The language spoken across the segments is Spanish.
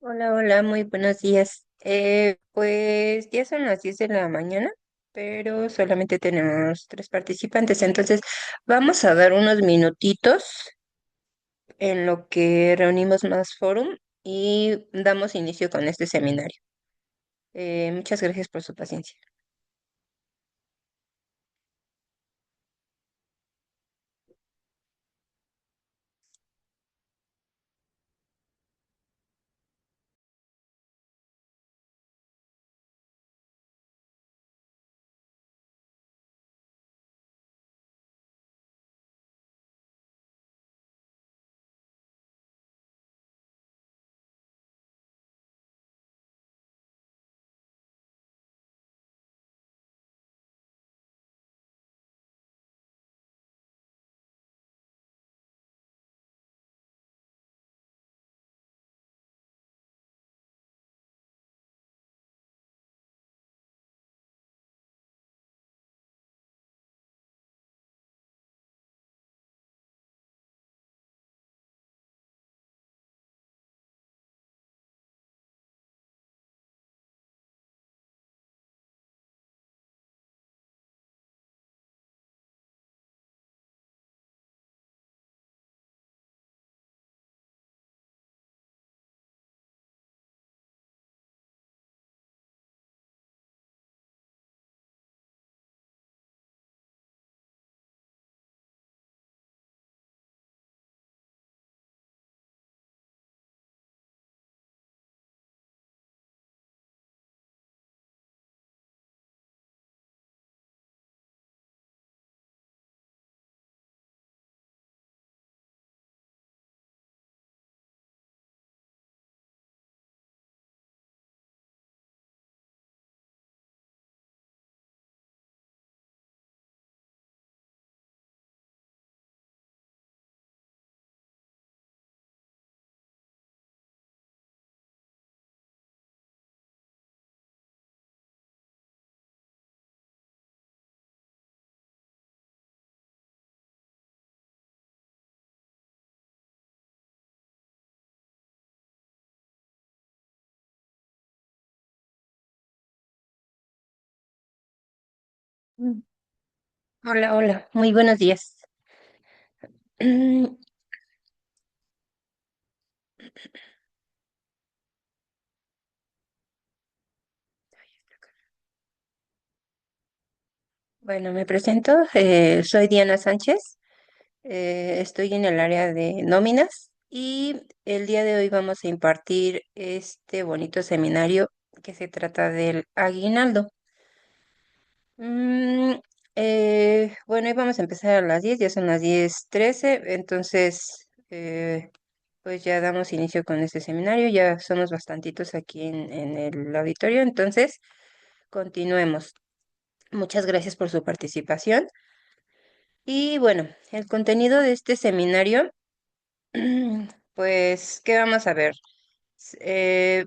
Hola, hola, muy buenos días. Pues ya son las 10 de la mañana, pero solamente tenemos tres participantes, entonces vamos a dar unos minutitos en lo que reunimos más fórum y damos inicio con este seminario. Muchas gracias por su paciencia. Mm. Hola, hola, muy buenos días. Bueno, me presento, soy Diana Sánchez. Estoy en el área de nóminas y el día de hoy vamos a impartir este bonito seminario que se trata del aguinaldo. Mm, bueno, hoy vamos a empezar a las 10, ya son las 10:13, entonces pues ya damos inicio con este seminario, ya somos bastantitos aquí en el auditorio, entonces continuemos. Muchas gracias por su participación. Y bueno, el contenido de este seminario. Pues, ¿qué vamos a ver?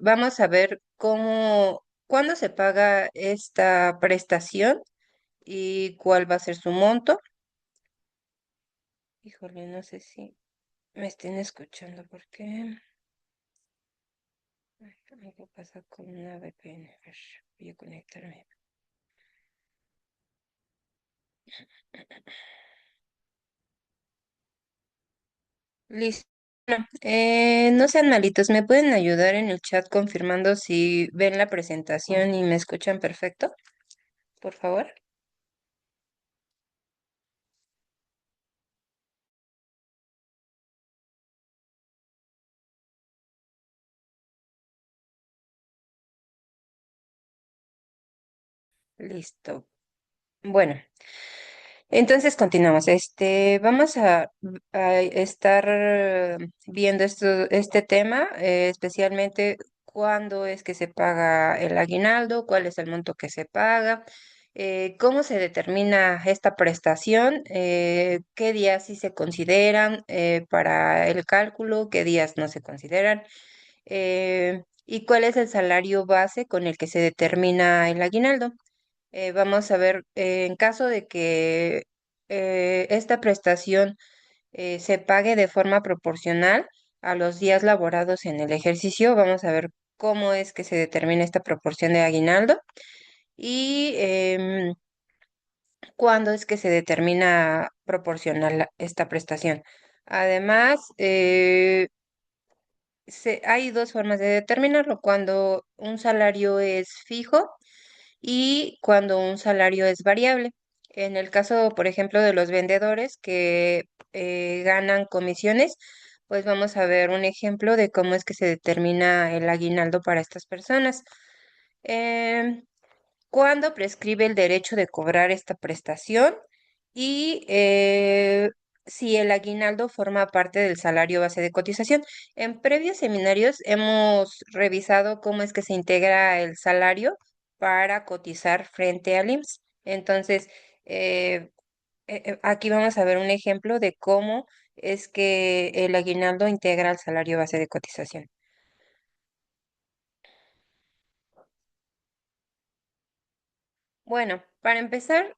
Vamos a ver cuándo se paga esta prestación y cuál va a ser su monto. Híjole, no sé si me estén escuchando porque ay, algo pasa con una VPN. A ver, voy a conectarme. Listo. Bueno, no sean malitos, ¿me pueden ayudar en el chat confirmando si ven la presentación y me escuchan perfecto? Por favor. Listo. Bueno, entonces continuamos. Vamos a estar viendo este tema, especialmente cuándo es que se paga el aguinaldo, cuál es el monto que se paga, cómo se determina esta prestación, qué días sí se consideran para el cálculo, qué días no se consideran, y cuál es el salario base con el que se determina el aguinaldo. Vamos a ver, en caso de que esta prestación se pague de forma proporcional a los días laborados en el ejercicio, vamos a ver cómo es que se determina esta proporción de aguinaldo y cuándo es que se determina proporcional esta prestación. Además, hay dos formas de determinarlo, cuando un salario es fijo y cuando un salario es variable. En el caso, por ejemplo, de los vendedores que ganan comisiones, pues vamos a ver un ejemplo de cómo es que se determina el aguinaldo para estas personas. Em, Cuándo prescribe el derecho de cobrar esta prestación y si el aguinaldo forma parte del salario base de cotización. En previos seminarios hemos revisado cómo es que se integra el salario para cotizar frente al IMSS. Entonces, eh, aquí vamos a ver un ejemplo de cómo es que el aguinaldo integra el salario base de cotización. Bueno, para empezar,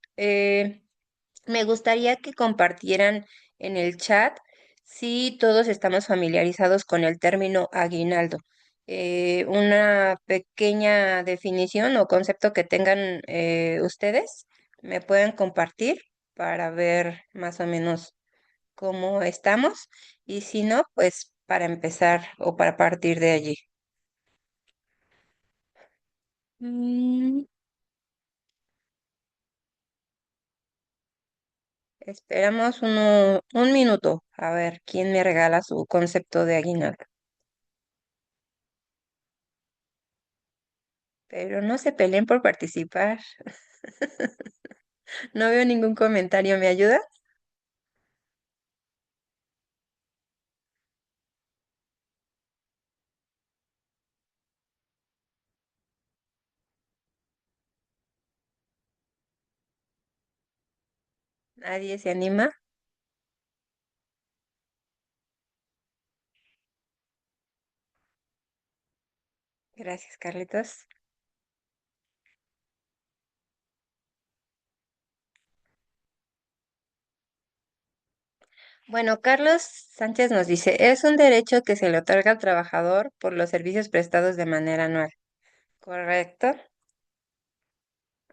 me gustaría que compartieran en el chat si todos estamos familiarizados con el término aguinaldo. Una pequeña definición o concepto que tengan ustedes, me pueden compartir para ver más o menos cómo estamos y si no, pues para empezar o para partir de allí. Mm, Esperamos un minuto a ver quién me regala su concepto de aguinaldo. Pero no se peleen por participar. No veo ningún comentario. ¿Me ayuda? ¿Nadie se anima? Gracias, Carlitos. Bueno, Carlos Sánchez nos dice, es un derecho que se le otorga al trabajador por los servicios prestados de manera anual. ¿Correcto?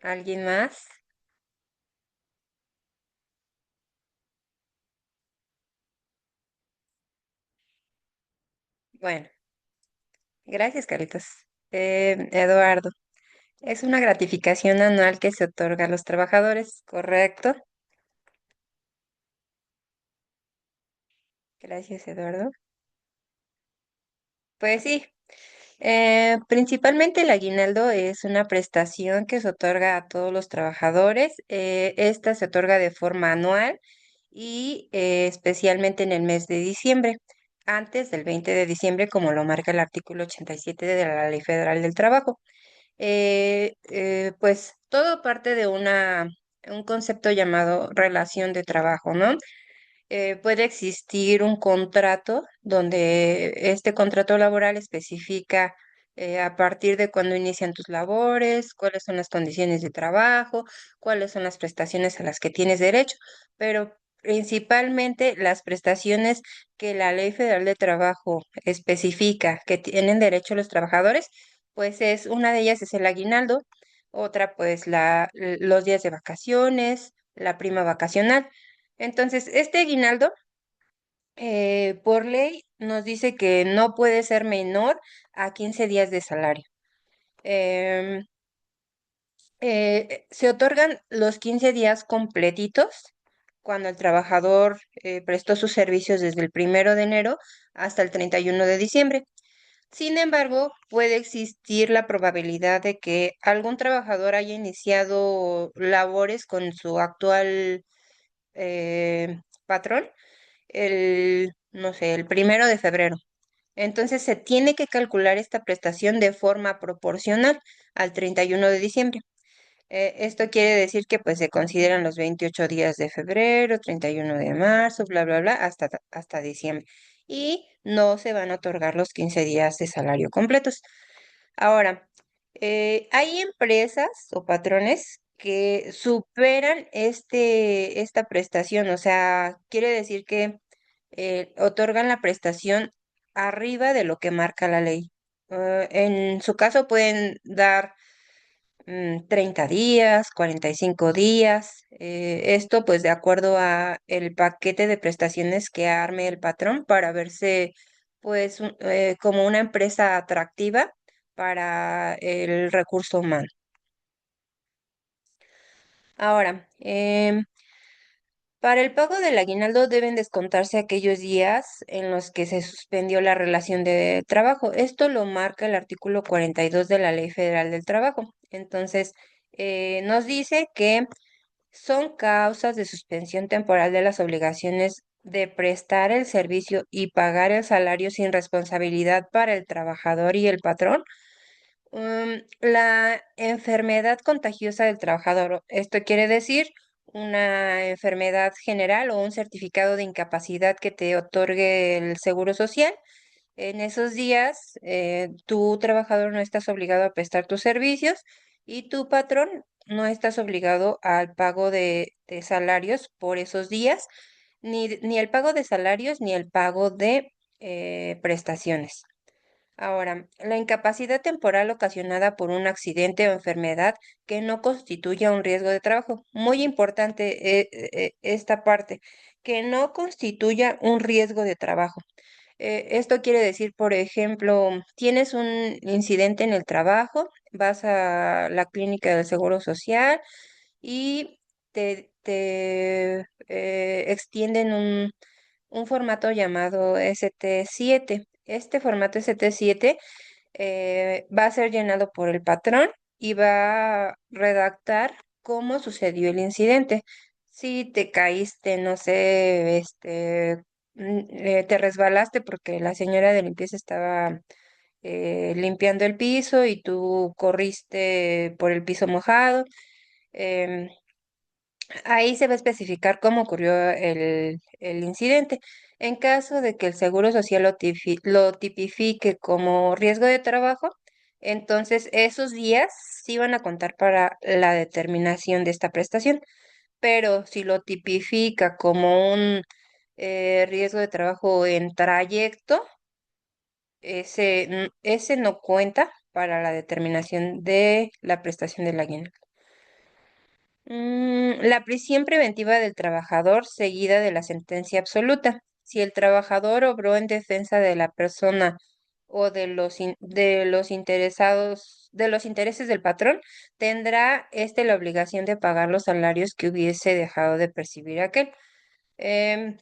¿Alguien más? Bueno, gracias, Carlitos. Eduardo, es una gratificación anual que se otorga a los trabajadores. ¿Correcto? Gracias, Eduardo. Pues sí, principalmente el aguinaldo es una prestación que se otorga a todos los trabajadores. Esta se otorga de forma anual y especialmente en el mes de diciembre, antes del 20 de diciembre, como lo marca el artículo 87 de la Ley Federal del Trabajo. Pues todo parte de un concepto llamado relación de trabajo, ¿no? Puede existir un contrato donde este contrato laboral especifica a partir de cuándo inician tus labores, cuáles son las condiciones de trabajo, cuáles son las prestaciones a las que tienes derecho, pero principalmente las prestaciones que la Ley Federal de Trabajo especifica que tienen derecho los trabajadores, pues es una de ellas es el aguinaldo, otra pues los días de vacaciones, la prima vacacional. Entonces, este aguinaldo, por ley, nos dice que no puede ser menor a 15 días de salario. Em, Se otorgan los 15 días completitos cuando el trabajador prestó sus servicios desde el 1 de enero hasta el 31 de diciembre. Sin embargo, puede existir la probabilidad de que algún trabajador haya iniciado labores con su actual patrón no sé, el 1 de febrero. Entonces se tiene que calcular esta prestación de forma proporcional al 31 de diciembre. Esto quiere decir que pues se consideran los 28 días de febrero, 31 de marzo, bla, bla, bla, hasta diciembre. Y no se van a otorgar los 15 días de salario completos. Ahora, hay empresas o patrones que superan esta prestación, o sea, quiere decir que otorgan la prestación arriba de lo que marca la ley. En su caso pueden dar 30 días, 45 días, esto pues de acuerdo a el paquete de prestaciones que arme el patrón para verse pues como una empresa atractiva para el recurso humano. Ahora, para el pago del aguinaldo deben descontarse aquellos días en los que se suspendió la relación de trabajo. Esto lo marca el artículo 42 de la Ley Federal del Trabajo. Entonces, nos dice que son causas de suspensión temporal de las obligaciones de prestar el servicio y pagar el salario sin responsabilidad para el trabajador y el patrón. La enfermedad contagiosa del trabajador. Esto quiere decir una enfermedad general o un certificado de incapacidad que te otorgue el Seguro Social. En esos días, tu trabajador no estás obligado a prestar tus servicios y tu patrón no estás obligado al pago de salarios por esos días, ni el pago de salarios ni el pago de prestaciones. Ahora, la incapacidad temporal ocasionada por un accidente o enfermedad que no constituya un riesgo de trabajo. Muy importante esta parte, que no constituya un riesgo de trabajo. Esto quiere decir, por ejemplo, tienes un incidente en el trabajo, vas a la clínica del Seguro Social y te extienden un formato llamado ST7. Este formato ST7 va a ser llenado por el patrón y va a redactar cómo sucedió el incidente. Si te caíste, no sé, te resbalaste porque la señora de limpieza estaba limpiando el piso y tú corriste por el piso mojado. em, Ahí se va a especificar cómo ocurrió el incidente. En caso de que el Seguro Social lo tipifique como riesgo de trabajo, entonces esos días sí van a contar para la determinación de esta prestación. Pero si lo tipifica como un riesgo de trabajo en trayecto, ese no cuenta para la determinación de la prestación del aguinaldo. La prisión preventiva del trabajador seguida de la sentencia absoluta. Si el trabajador obró en defensa de la persona o de los interesados, de los intereses del patrón, tendrá éste la obligación de pagar los salarios que hubiese dejado de percibir aquel. Em,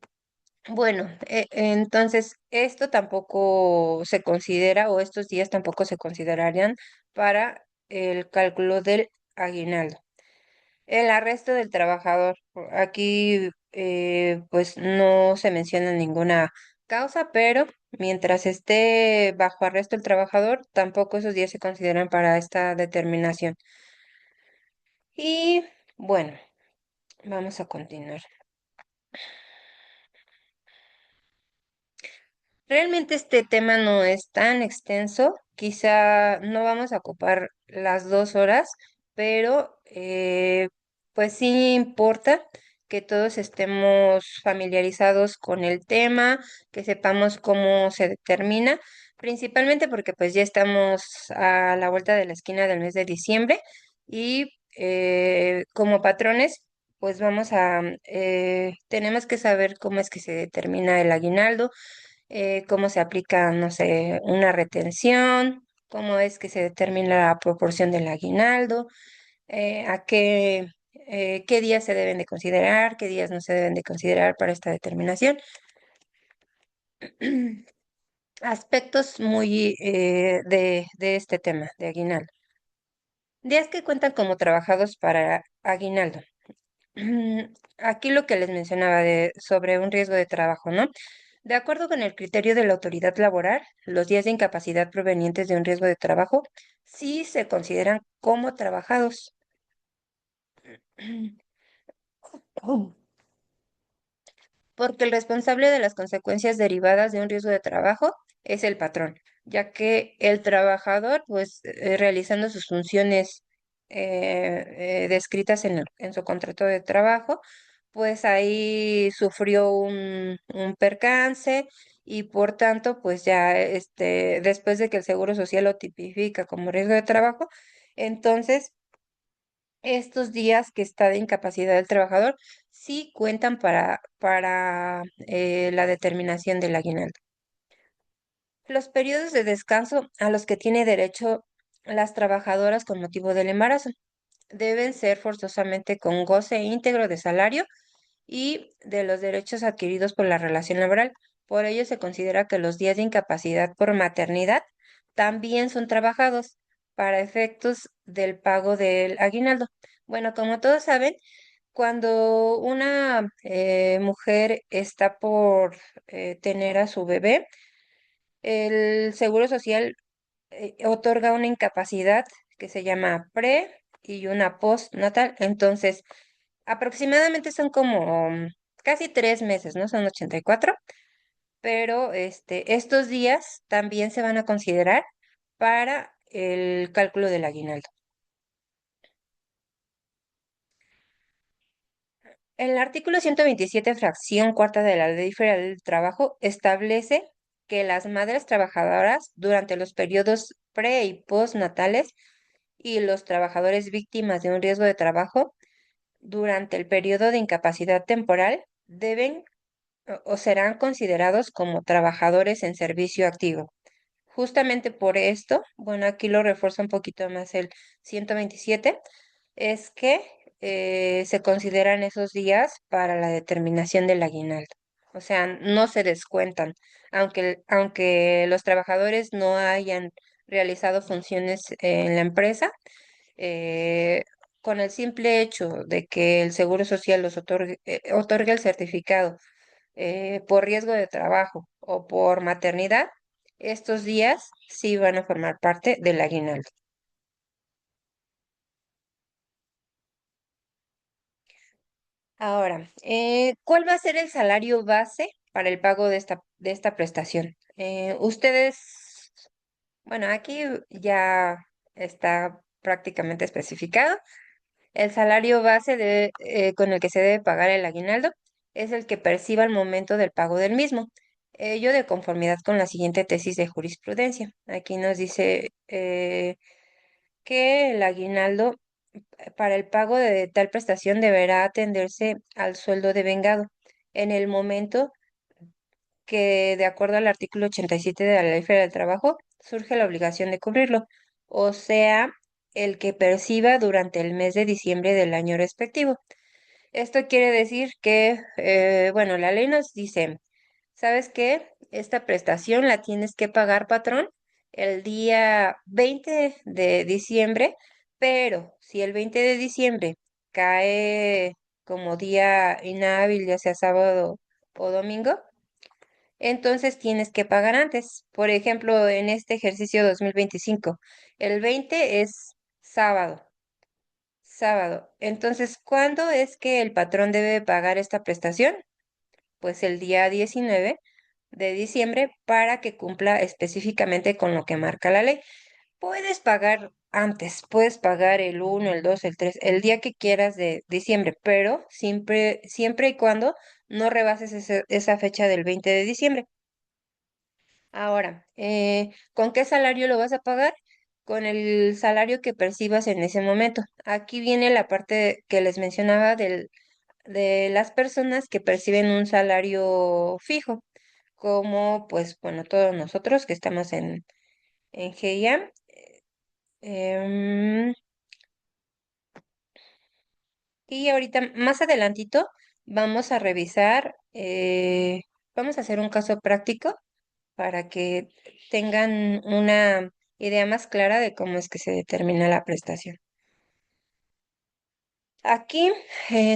bueno, entonces esto tampoco se considera, o estos días tampoco se considerarían para el cálculo del aguinaldo. El arresto del trabajador. Aquí pues no se menciona ninguna causa, pero mientras esté bajo arresto el trabajador, tampoco esos días se consideran para esta determinación. Y bueno, vamos a continuar. Realmente este tema no es tan extenso, quizá no vamos a ocupar las 2 horas, pero pues sí importa que todos estemos familiarizados con el tema, que sepamos cómo se determina, principalmente porque pues ya estamos a la vuelta de la esquina del mes de diciembre y como patrones pues tenemos que saber cómo es que se determina el aguinaldo, cómo se aplica, no sé, una retención, cómo es que se determina la proporción del aguinaldo, qué días se deben de considerar, qué días no se deben de considerar para esta determinación. Aspectos muy de este tema, de aguinaldo. Días que cuentan como trabajados para aguinaldo. Aquí lo que les mencionaba sobre un riesgo de trabajo, ¿no? De acuerdo con el criterio de la autoridad laboral, los días de incapacidad provenientes de un riesgo de trabajo sí se consideran como trabajados. Porque el responsable de las consecuencias derivadas de un riesgo de trabajo es el patrón, ya que el trabajador, pues realizando sus funciones descritas en su contrato de trabajo, pues ahí sufrió un percance y por tanto, pues ya después de que el Seguro Social lo tipifica como riesgo de trabajo, entonces estos días que está de incapacidad del trabajador sí cuentan para la determinación del aguinaldo. Los periodos de descanso a los que tiene derecho las trabajadoras con motivo del embarazo deben ser forzosamente con goce íntegro de salario y de los derechos adquiridos por la relación laboral. Por ello se considera que los días de incapacidad por maternidad también son trabajados para efectos del pago del aguinaldo. Bueno, como todos saben, cuando una mujer está por tener a su bebé, el Seguro Social otorga una incapacidad que se llama pre y una postnatal. Entonces, aproximadamente son como casi 3 meses, ¿no? Son 84, pero estos días también se van a considerar para el cálculo del aguinaldo. El artículo 127, fracción cuarta de la Ley Federal del Trabajo establece que las madres trabajadoras durante los periodos pre y postnatales y los trabajadores víctimas de un riesgo de trabajo durante el periodo de incapacidad temporal deben o serán considerados como trabajadores en servicio activo. Justamente por esto, bueno, aquí lo refuerza un poquito más el 127, es que se consideran esos días para la determinación del aguinaldo. O sea, no se descuentan, aunque los trabajadores no hayan realizado funciones en la empresa, eh, con el simple hecho de que el Seguro Social otorgue el certificado por riesgo de trabajo o por maternidad, estos días sí van a formar parte del aguinaldo. Ahora, ¿cuál va a ser el salario base para el pago de esta prestación? Ustedes, bueno, aquí ya está prácticamente especificado. El salario base con el que se debe pagar el aguinaldo es el que perciba al momento del pago del mismo. Ello de conformidad con la siguiente tesis de jurisprudencia. Aquí nos dice que el aguinaldo para el pago de tal prestación deberá atenderse al sueldo devengado en el momento que, de acuerdo al artículo 87 de la Ley Federal del Trabajo, surge la obligación de cubrirlo, o sea, el que perciba durante el mes de diciembre del año respectivo. Esto quiere decir que, bueno, la ley nos dice, ¿sabes qué? Esta prestación la tienes que pagar, patrón, el día 20 de diciembre, pero si el 20 de diciembre cae como día inhábil, ya sea sábado o domingo, entonces tienes que pagar antes. Por ejemplo, en este ejercicio 2025, el 20 es sábado. Sábado. Entonces, ¿cuándo es que el patrón debe pagar esta prestación? Pues el día 19 de diciembre para que cumpla específicamente con lo que marca la ley. Puedes pagar antes, puedes pagar el 1, el 2, el 3, el día que quieras de diciembre, pero siempre y cuando no rebases esa fecha del 20 de diciembre. Ahora, ¿con qué salario lo vas a pagar? Con el salario que percibas en ese momento. Aquí viene la parte que les mencionaba de las personas que perciben un salario fijo, como pues bueno, todos nosotros que estamos en GIA. em, y ahorita, más adelantito, vamos a revisar, vamos a hacer un caso práctico para que tengan una idea más clara de cómo es que se determina la prestación. Aquí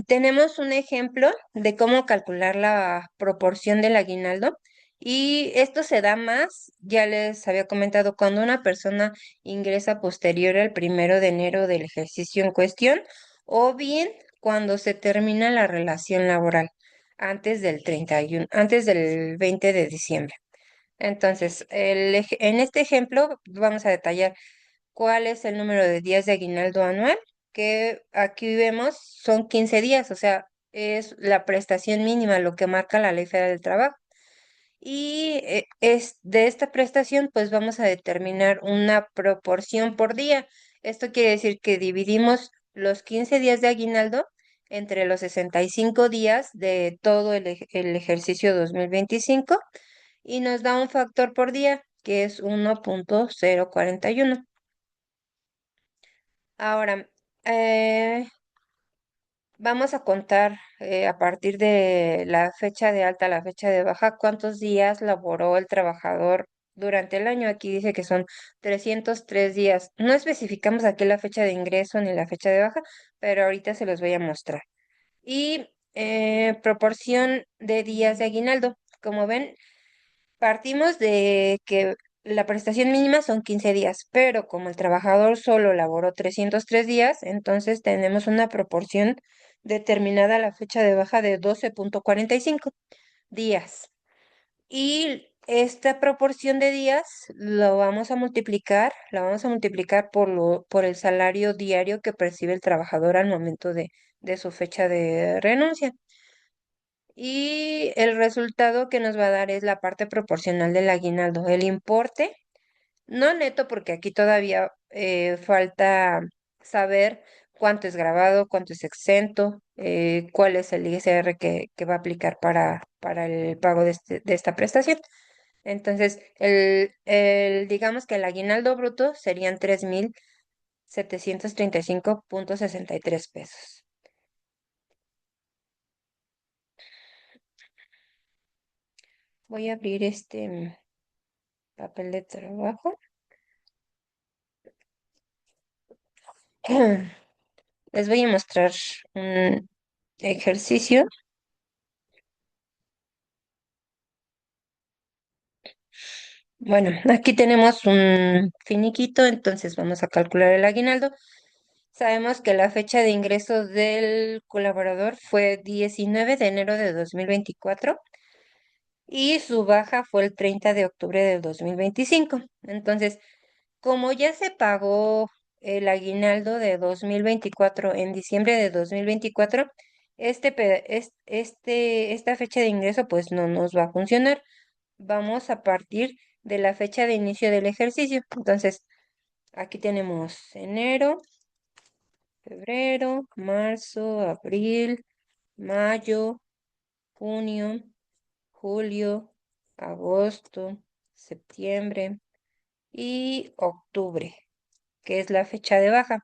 tenemos un ejemplo de cómo calcular la proporción del aguinaldo y esto se da más, ya les había comentado, cuando una persona ingresa posterior al 1 de enero del ejercicio en cuestión o bien cuando se termina la relación laboral antes del 20 de diciembre. Entonces, en este ejemplo vamos a detallar cuál es el número de días de aguinaldo anual, que aquí vemos son 15 días, o sea, es la prestación mínima, lo que marca la Ley Federal del Trabajo. Y de esta prestación, pues vamos a determinar una proporción por día. Esto quiere decir que dividimos los 15 días de aguinaldo entre los 65 días de todo el ejercicio 2025 y nos da un factor por día que es 1,041. Ahora, eh, vamos a contar a partir de la fecha de alta a la fecha de baja cuántos días laboró el trabajador durante el año. Aquí dice que son 303 días. No especificamos aquí la fecha de ingreso ni la fecha de baja, pero ahorita se los voy a mostrar. Y proporción de días de aguinaldo. Como ven, partimos de que la prestación mínima son 15 días, pero como el trabajador solo laboró 303 días, entonces tenemos una proporción determinada a la fecha de baja de 12,45 días. Y esta proporción de días la vamos a multiplicar por el salario diario que percibe el trabajador al momento de su fecha de renuncia. Y el resultado que nos va a dar es la parte proporcional del aguinaldo, el importe, no neto, porque aquí todavía falta saber cuánto es grabado, cuánto es exento, cuál es el ISR que va a aplicar para el pago de esta prestación. Entonces, digamos que el aguinaldo bruto serían 3,735,63 pesos. Voy a abrir este papel de trabajo. Les voy a mostrar un ejercicio. Bueno, aquí tenemos un finiquito, entonces vamos a calcular el aguinaldo. Sabemos que la fecha de ingreso del colaborador fue 19 de enero de 2024 y su baja fue el 30 de octubre del 2025. Entonces, como ya se pagó el aguinaldo de 2024 en diciembre de 2024, esta fecha de ingreso pues no nos va a funcionar. Vamos a partir de la fecha de inicio del ejercicio. Entonces, aquí tenemos enero, febrero, marzo, abril, mayo, junio, julio, agosto, septiembre y octubre, que es la fecha de baja.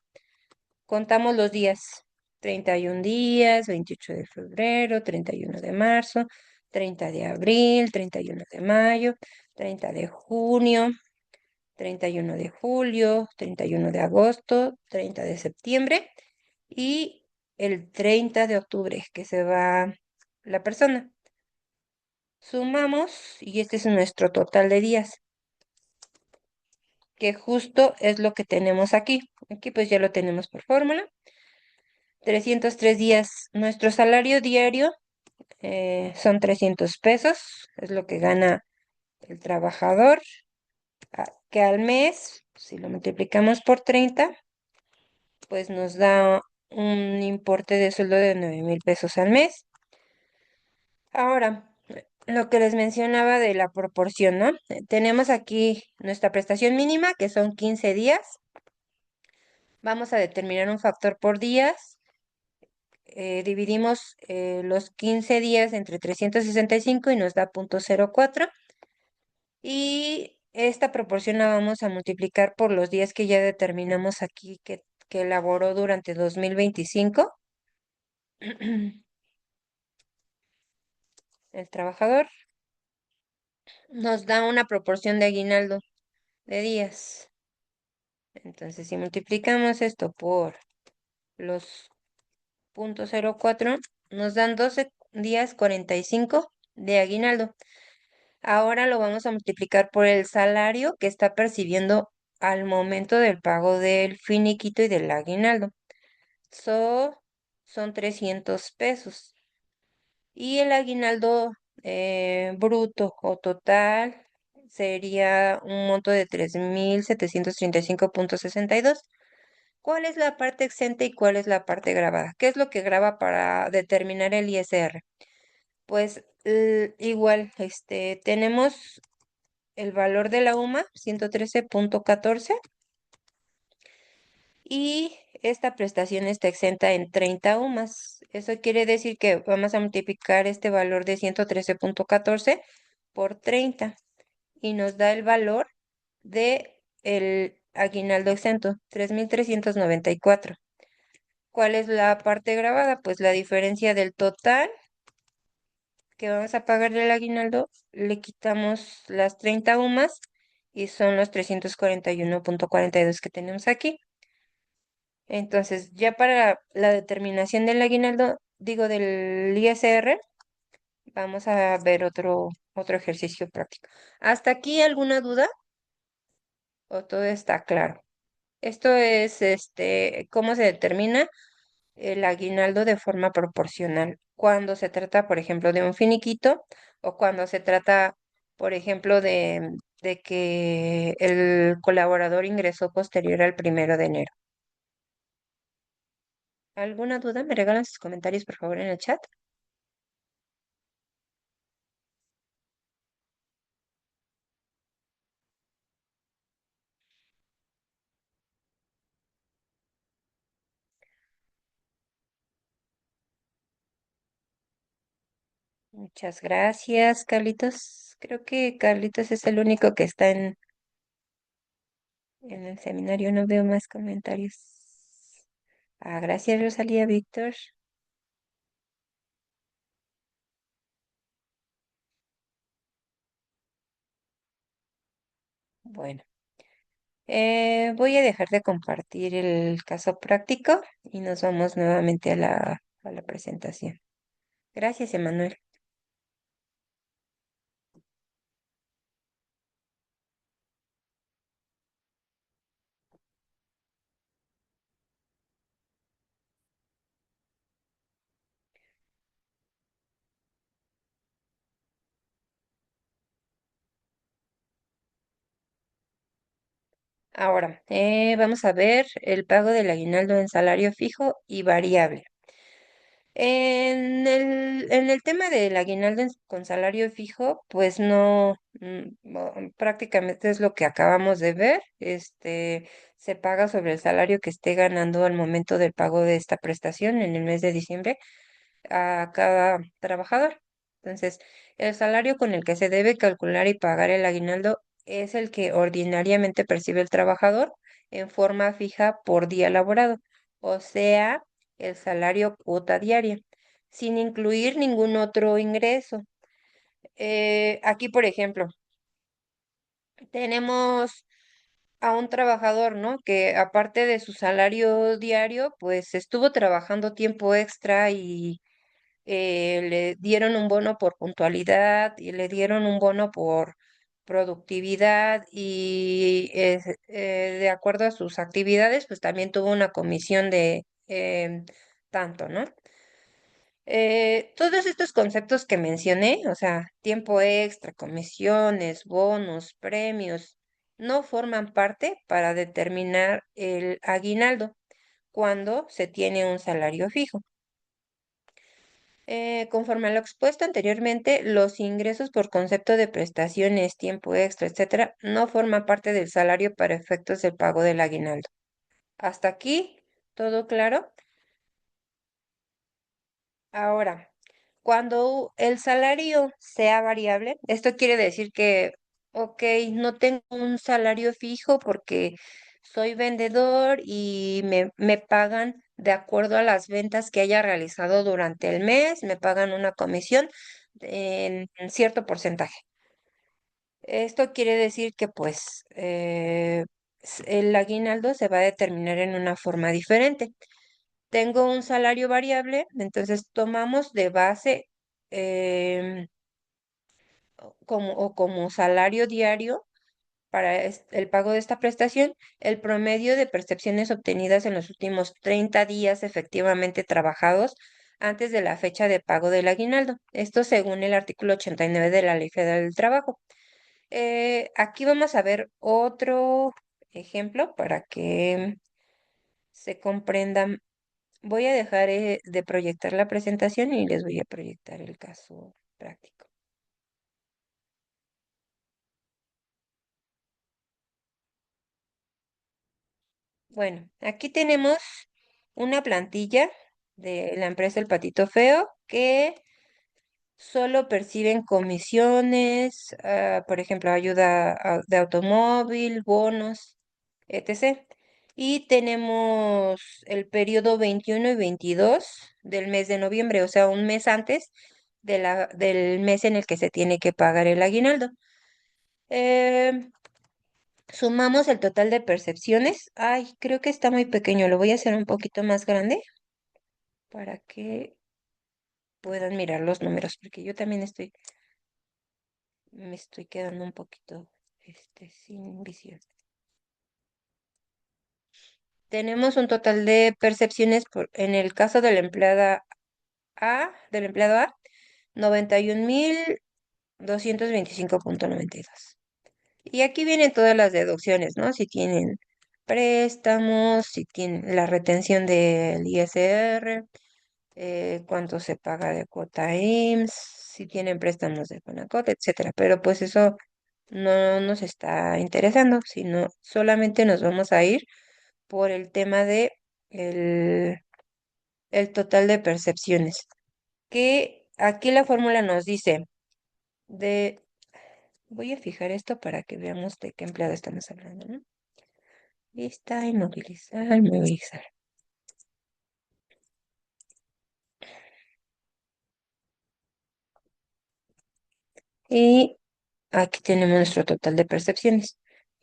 Contamos los días: 31 días, 28 de febrero, 31 de marzo, 30 de abril, 31 de mayo, 30 de junio, 31 de julio, 31 de agosto, 30 de septiembre y el 30 de octubre que se va la persona. Sumamos y este es nuestro total de días, que justo es lo que tenemos aquí. Aquí pues ya lo tenemos por fórmula. 303 días. Nuestro salario diario son 300 pesos, es lo que gana el trabajador, que al mes, si lo multiplicamos por 30, pues nos da un importe de sueldo de 9,000 pesos al mes. Ahora, lo que les mencionaba de la proporción, ¿no? Tenemos aquí nuestra prestación mínima, que son 15 días. Vamos a determinar un factor por días. Dividimos los 15 días entre 365 y nos da 0,04. Y esta proporción la vamos a multiplicar por los días que ya determinamos aquí que elaboró durante 2025 el trabajador. Nos da una proporción de aguinaldo de días. Entonces, si multiplicamos esto por los 0,04, nos dan 12 días 45 de aguinaldo. Ahora lo vamos a multiplicar por el salario que está percibiendo al momento del pago del finiquito y del aguinaldo. So, son 300 pesos. Y el aguinaldo bruto o total sería un monto de 3,735,62. ¿Cuál es la parte exenta y cuál es la parte grabada? ¿Qué es lo que graba para determinar el ISR? Pues igual, tenemos el valor de la UMA, 113.14, y esta prestación está exenta en 30 UMAS. Eso quiere decir que vamos a multiplicar este valor de 113.14 por 30 y nos da el valor de el aguinaldo exento, 3.394. ¿Cuál es la parte grabada? Pues la diferencia del total que vamos a pagar del aguinaldo, le quitamos las 30 UMAS y son los 341.42 que tenemos aquí. Entonces, ya para la determinación del aguinaldo, digo del ISR, vamos a ver otro ejercicio práctico. ¿Hasta aquí alguna duda o todo está claro? Esto es cómo se determina el aguinaldo de forma proporcional cuando se trata, por ejemplo, de un finiquito o cuando se trata, por ejemplo, de que el colaborador ingresó posterior al 1 de enero. ¿Alguna duda? ¿Me regalan sus comentarios, por favor, en el chat? Muchas gracias, Carlitos. Creo que Carlitos es el único que está en el seminario. No veo más comentarios. Ah, gracias, Rosalía, Víctor. Bueno. Voy a dejar de compartir el caso práctico y nos vamos nuevamente a la presentación. Gracias, Emanuel. Ahora, vamos a ver el pago del aguinaldo en salario fijo y variable. En el tema del aguinaldo con salario fijo, pues no, prácticamente es lo que acabamos de ver. Se paga sobre el salario que esté ganando al momento del pago de esta prestación en el mes de diciembre a cada trabajador. Entonces, el salario con el que se debe calcular y pagar el aguinaldo es el que ordinariamente percibe el trabajador en forma fija por día laborado, o sea, el salario cuota diaria, sin incluir ningún otro ingreso. Aquí, por ejemplo, tenemos a un trabajador, ¿no? Que aparte de su salario diario, pues estuvo trabajando tiempo extra y le dieron un bono por puntualidad y le dieron un bono por productividad y de acuerdo a sus actividades, pues también tuvo una comisión de tanto, ¿no? Todos estos conceptos que mencioné, o sea, tiempo extra, comisiones, bonos, premios, no forman parte para determinar el aguinaldo cuando se tiene un salario fijo. Conforme a lo expuesto anteriormente, los ingresos por concepto de prestaciones, tiempo extra, etcétera, no forman parte del salario para efectos del pago del aguinaldo. Hasta aquí, ¿todo claro? Ahora, cuando el salario sea variable, esto quiere decir que, ok, no tengo un salario fijo porque soy vendedor y me pagan de acuerdo a las ventas que haya realizado durante el mes, me pagan una comisión en cierto porcentaje. Esto quiere decir que pues el aguinaldo se va a determinar en una forma diferente. Tengo un salario variable, entonces tomamos de base em, como salario diario para el pago de esta prestación el promedio de percepciones obtenidas en los últimos 30 días efectivamente trabajados antes de la fecha de pago del aguinaldo. Esto según el artículo 89 de la Ley Federal del Trabajo. Aquí vamos a ver otro ejemplo para que se comprenda. Voy a dejar de proyectar la presentación y les voy a proyectar el caso. práctico. Bueno, aquí tenemos una plantilla de la empresa El Patito Feo que solo perciben comisiones, por ejemplo, ayuda de automóvil, bonos, etc. Y tenemos el periodo 21 y 22 del mes de noviembre, o sea, un mes antes del mes en el que se tiene que pagar el aguinaldo. Em, Sumamos el total de percepciones. Ay, creo que está muy pequeño, lo voy a hacer un poquito más grande para que puedan mirar los números, porque yo también me estoy quedando un poquito, sin visión. Tenemos un total de percepciones en el caso de la empleada del empleado A, 91.225.92. Y aquí vienen todas las deducciones, ¿no? Si tienen préstamos, si tienen la retención del ISR, cuánto se paga de cuota IMSS, si tienen préstamos de Fonacot, etcétera. Pero pues eso no nos está interesando, sino solamente nos vamos a ir por el tema de el, el total de percepciones. Que aquí la fórmula nos dice de, voy a fijar esto para que veamos de qué empleado estamos hablando, ¿no? Lista, inmovilizar, inmovilizar. Y aquí tenemos nuestro total de percepciones.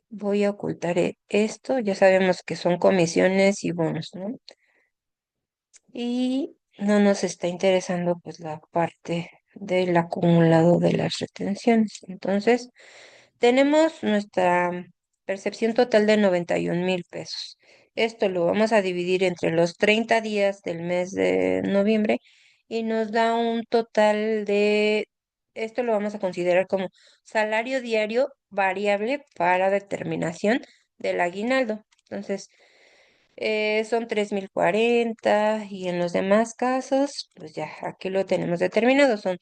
Voy a ocultar esto, ya sabemos que son comisiones y bonos, ¿no? Y no nos está interesando pues la parte del acumulado de las retenciones. Entonces, tenemos nuestra percepción total de 91.000 pesos. Esto lo vamos a dividir entre los 30 días del mes de noviembre y nos da un total esto lo vamos a considerar como salario diario variable para determinación del aguinaldo. Entonces, son 3.040 y en los demás casos, pues ya aquí lo tenemos determinado, son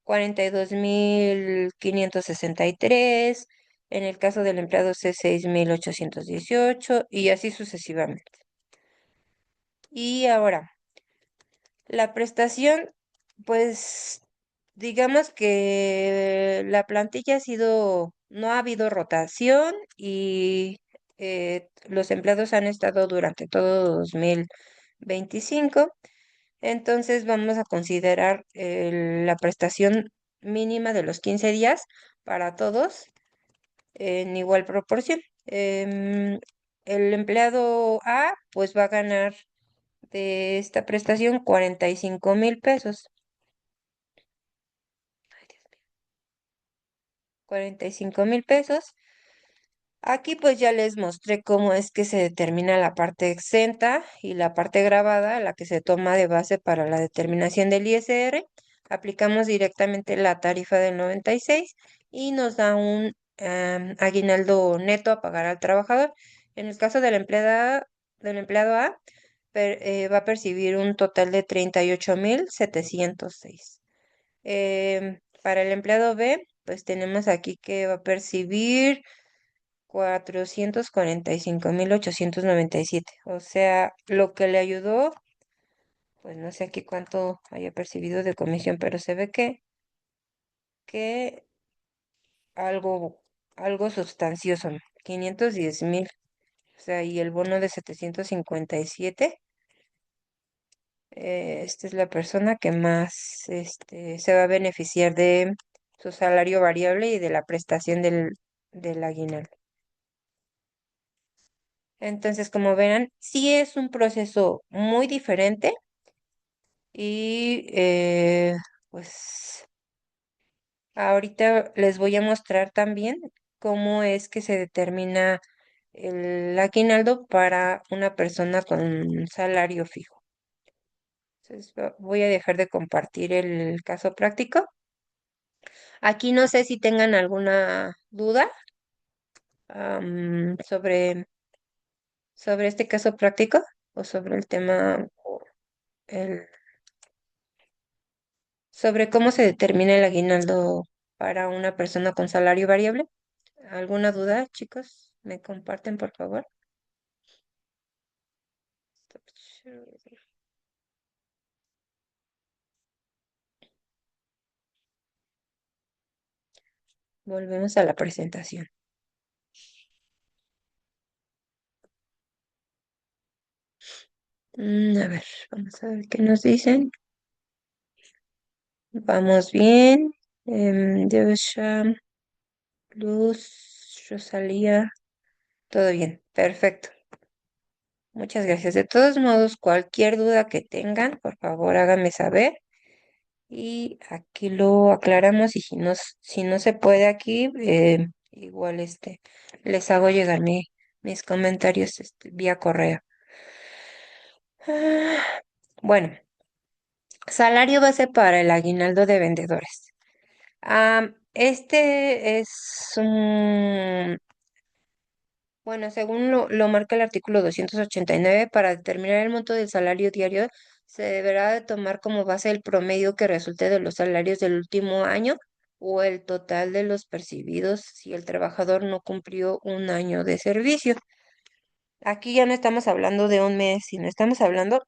42.563, en el caso del empleado c 6.818 y así sucesivamente. Y ahora, la prestación, pues digamos que la plantilla no ha habido rotación y los empleados han estado durante todo 2025. Entonces vamos a considerar la prestación mínima de los 15 días para todos en igual proporción. El empleado A pues va a ganar de esta prestación 45.000 pesos. Ay, Dios mío. 45.000 pesos. Aquí pues ya les mostré cómo es que se determina la parte exenta y la parte gravada, la que se toma de base para la determinación del ISR. Aplicamos directamente la tarifa del 96 y nos da un aguinaldo neto a pagar al trabajador. En el caso de del empleado A, va a percibir un total de 38.706. Para el empleado B, pues tenemos aquí que va a percibir 445.897. O sea, lo que le ayudó, pues no sé aquí cuánto haya percibido de comisión, pero se ve que algo, algo sustancioso, 510.000. O sea, y el bono de 757. Esta es la persona que más se va a beneficiar de su salario variable y de la prestación del aguinaldo. Entonces, como verán, sí es un proceso muy diferente y pues ahorita les voy a mostrar también cómo es que se determina el aguinaldo para una persona con un salario fijo. Entonces, voy a dejar de compartir el caso práctico. Aquí no sé si tengan alguna duda sobre este caso práctico o sobre el tema, el, sobre cómo se determina el aguinaldo para una persona con salario variable. ¿Alguna duda, chicos? ¿Me comparten, por favor? Volvemos a la presentación. A ver, vamos a ver qué nos dicen. Vamos bien. Devasham, Luz, Rosalía, todo bien. Perfecto. Muchas gracias. De todos modos, cualquier duda que tengan, por favor, háganme saber. Y aquí lo aclaramos y si no se puede aquí, igual les hago llegar mis comentarios vía correo. Ah, bueno, salario base para el aguinaldo de vendedores. Este es un, bueno, según lo marca el artículo 289, para determinar el monto del salario diario se deberá de tomar como base el promedio que resulte de los salarios del último año o el total de los percibidos si el trabajador no cumplió un año de servicio. Aquí ya no estamos hablando de un mes, sino estamos hablando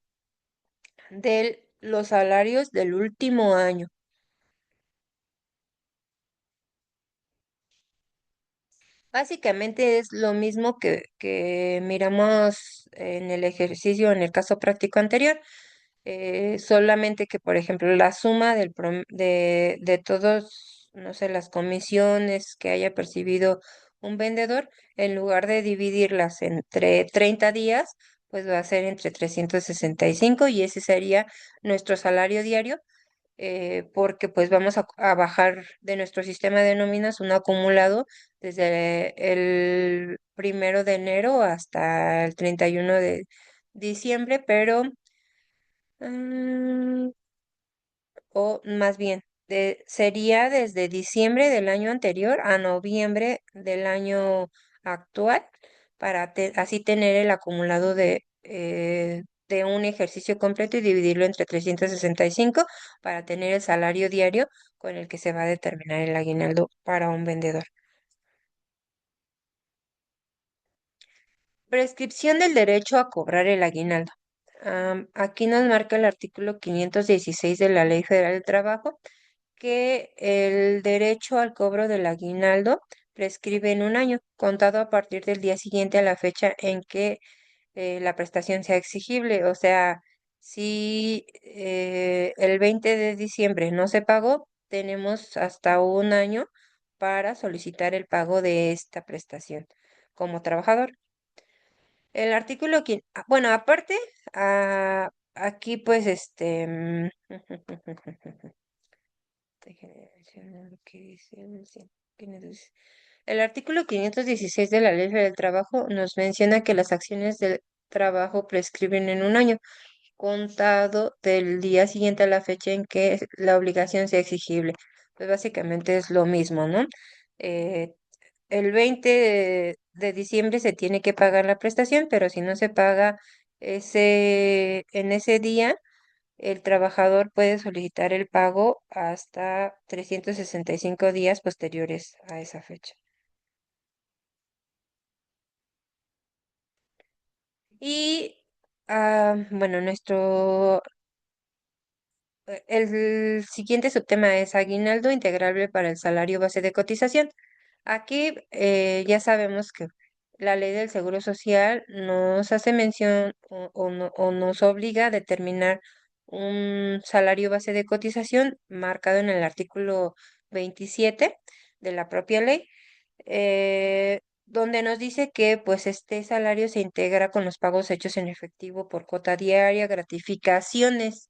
de los salarios del último año. Básicamente es lo mismo que miramos en el ejercicio, en el caso práctico anterior, solamente que, por ejemplo, la suma de todos, no sé, las comisiones que haya percibido un vendedor, en lugar de dividirlas entre 30 días, pues va a ser entre 365 y ese sería nuestro salario diario, porque pues vamos a bajar de nuestro sistema de nóminas un acumulado desde el 1 de enero hasta el 31 de diciembre, pero, mm, o más bien, sería desde diciembre del año anterior a noviembre del año actual, para así tener el acumulado de un ejercicio completo y dividirlo entre 365 para tener el salario diario con el que se va a determinar el aguinaldo para un vendedor. Prescripción del derecho a cobrar el aguinaldo. Aquí nos marca el artículo 516 de la Ley Federal del Trabajo que el derecho al cobro del aguinaldo prescribe en un año, contado a partir del día siguiente a la fecha en que la prestación sea exigible. O sea, si el 20 de diciembre no se pagó, tenemos hasta un año para solicitar el pago de esta prestación como trabajador. El artículo, bueno, aparte, aquí pues déjenme ver lo que dice el artículo 516 de la Ley Federal del Trabajo nos menciona que las acciones del trabajo prescriben en un año, contado del día siguiente a la fecha en que la obligación sea exigible. Pues básicamente es lo mismo, ¿no? Eh, el 20 de diciembre se tiene que pagar la prestación, pero si no se paga en ese día, el trabajador puede solicitar el pago hasta 365 días posteriores a esa fecha. Y bueno, el siguiente subtema es aguinaldo integrable para el salario base de cotización. Aquí ya sabemos que la ley del Seguro Social nos hace mención o nos obliga a determinar un salario base de cotización marcado en el artículo 27 de la propia ley, donde nos dice que pues este salario se integra con los pagos hechos en efectivo por cuota diaria, gratificaciones,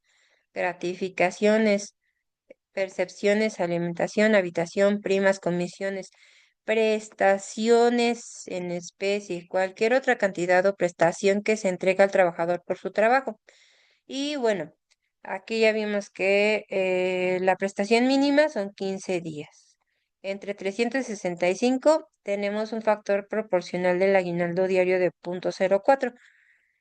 percepciones, alimentación, habitación, primas, comisiones, prestaciones en especie, cualquier otra cantidad o prestación que se entrega al trabajador por su trabajo. Y bueno, aquí ya vimos que la prestación mínima son 15 días. Entre 365 tenemos un factor proporcional del aguinaldo diario de 0.04.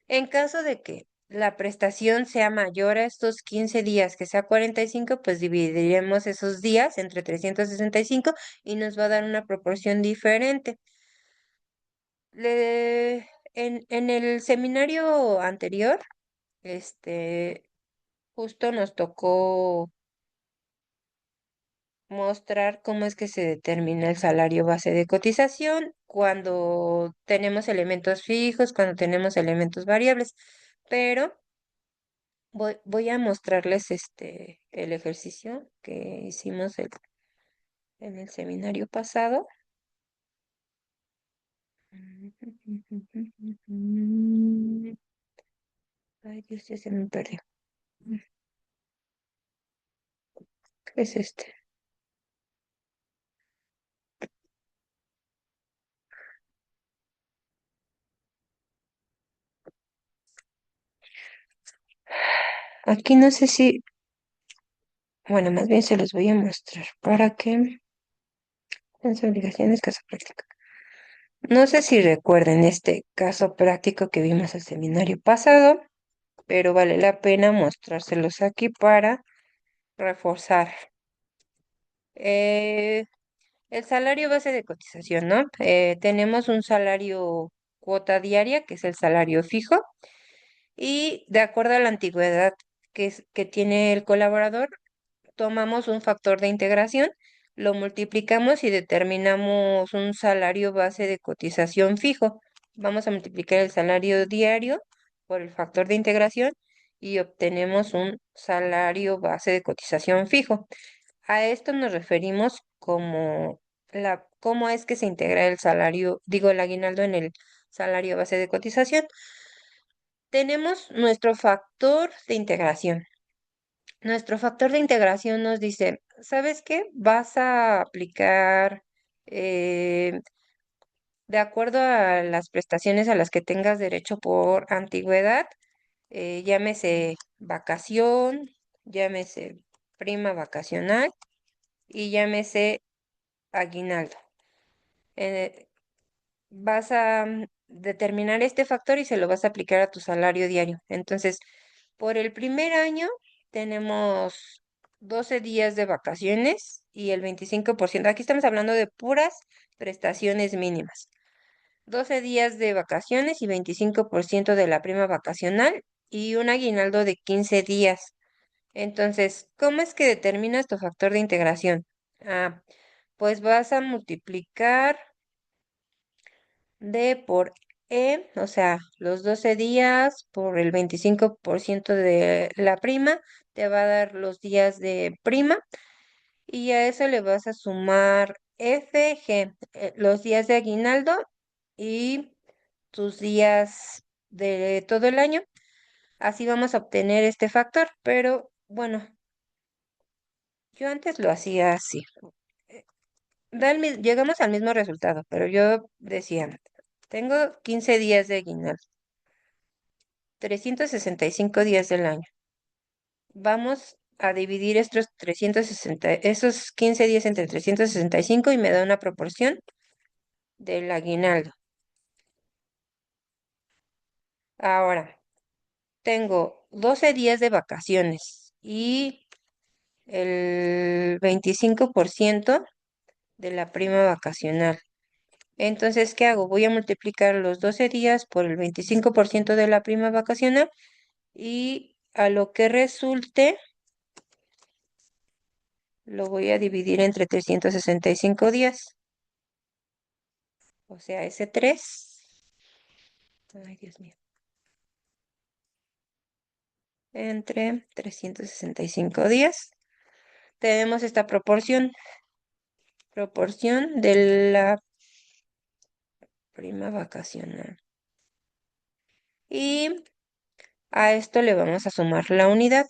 En caso de que la prestación sea mayor a estos 15 días, que sea 45, pues dividiremos esos días entre 365 y nos va a dar una proporción diferente. En el seminario anterior, este, justo nos tocó mostrar cómo es que se determina el salario base de cotización cuando tenemos elementos fijos, cuando tenemos elementos variables, pero voy a mostrarles el ejercicio que hicimos en el seminario pasado. Ay, Dios, ya se me perdió. ¿Qué es este? Aquí no sé si, bueno, más bien se los voy a mostrar para que las obligaciones, caso práctico. No sé si recuerden este caso práctico que vimos el seminario pasado, pero vale la pena mostrárselos aquí para reforzar. Eh, el salario base de cotización, ¿no? Tenemos un salario cuota diaria, que es el salario fijo, y de acuerdo a la antigüedad que tiene el colaborador, tomamos un factor de integración, lo multiplicamos y determinamos un salario base de cotización fijo. Vamos a multiplicar el salario diario por el factor de integración y obtenemos un salario base de cotización fijo. A esto nos referimos como cómo es que se integra el salario, digo, el aguinaldo en el salario base de cotización. Tenemos nuestro factor de integración. Nuestro factor de integración nos dice, ¿sabes qué? Vas a aplicar eh, de acuerdo a las prestaciones a las que tengas derecho por antigüedad, llámese vacación, llámese prima vacacional y llámese aguinaldo. Eh, Vas a determinar este factor y se lo vas a aplicar a tu salario diario. Entonces, por el primer año tenemos 12 días de vacaciones y el 25%. Aquí estamos hablando de puras prestaciones mínimas. 12 días de vacaciones y 25% de la prima vacacional y un aguinaldo de 15 días. Entonces, ¿cómo es que determinas tu factor de integración? Ah, pues vas a multiplicar D por E, o sea, los 12 días por el 25% de la prima, te va a dar los días de prima y a eso le vas a sumar F, G, los días de aguinaldo y tus días de todo el año. Así vamos a obtener este factor, pero bueno, yo antes lo hacía así. Eh, Llegamos al mismo resultado, pero yo decía, tengo 15 días de aguinaldo. 365 días del año. Vamos a dividir esos 15 días entre 365 y me da una proporción del aguinaldo. Ahora, tengo 12 días de vacaciones y el 25% de la prima vacacional. Entonces, ¿qué hago? Voy a multiplicar los 12 días por el 25% de la prima vacacional y a lo que resulte lo voy a dividir entre 365 días. O sea, ese 3, ay Dios mío, entre 365 días. Tenemos esta proporción de la prima vacacional. Y a esto le vamos a sumar la unidad.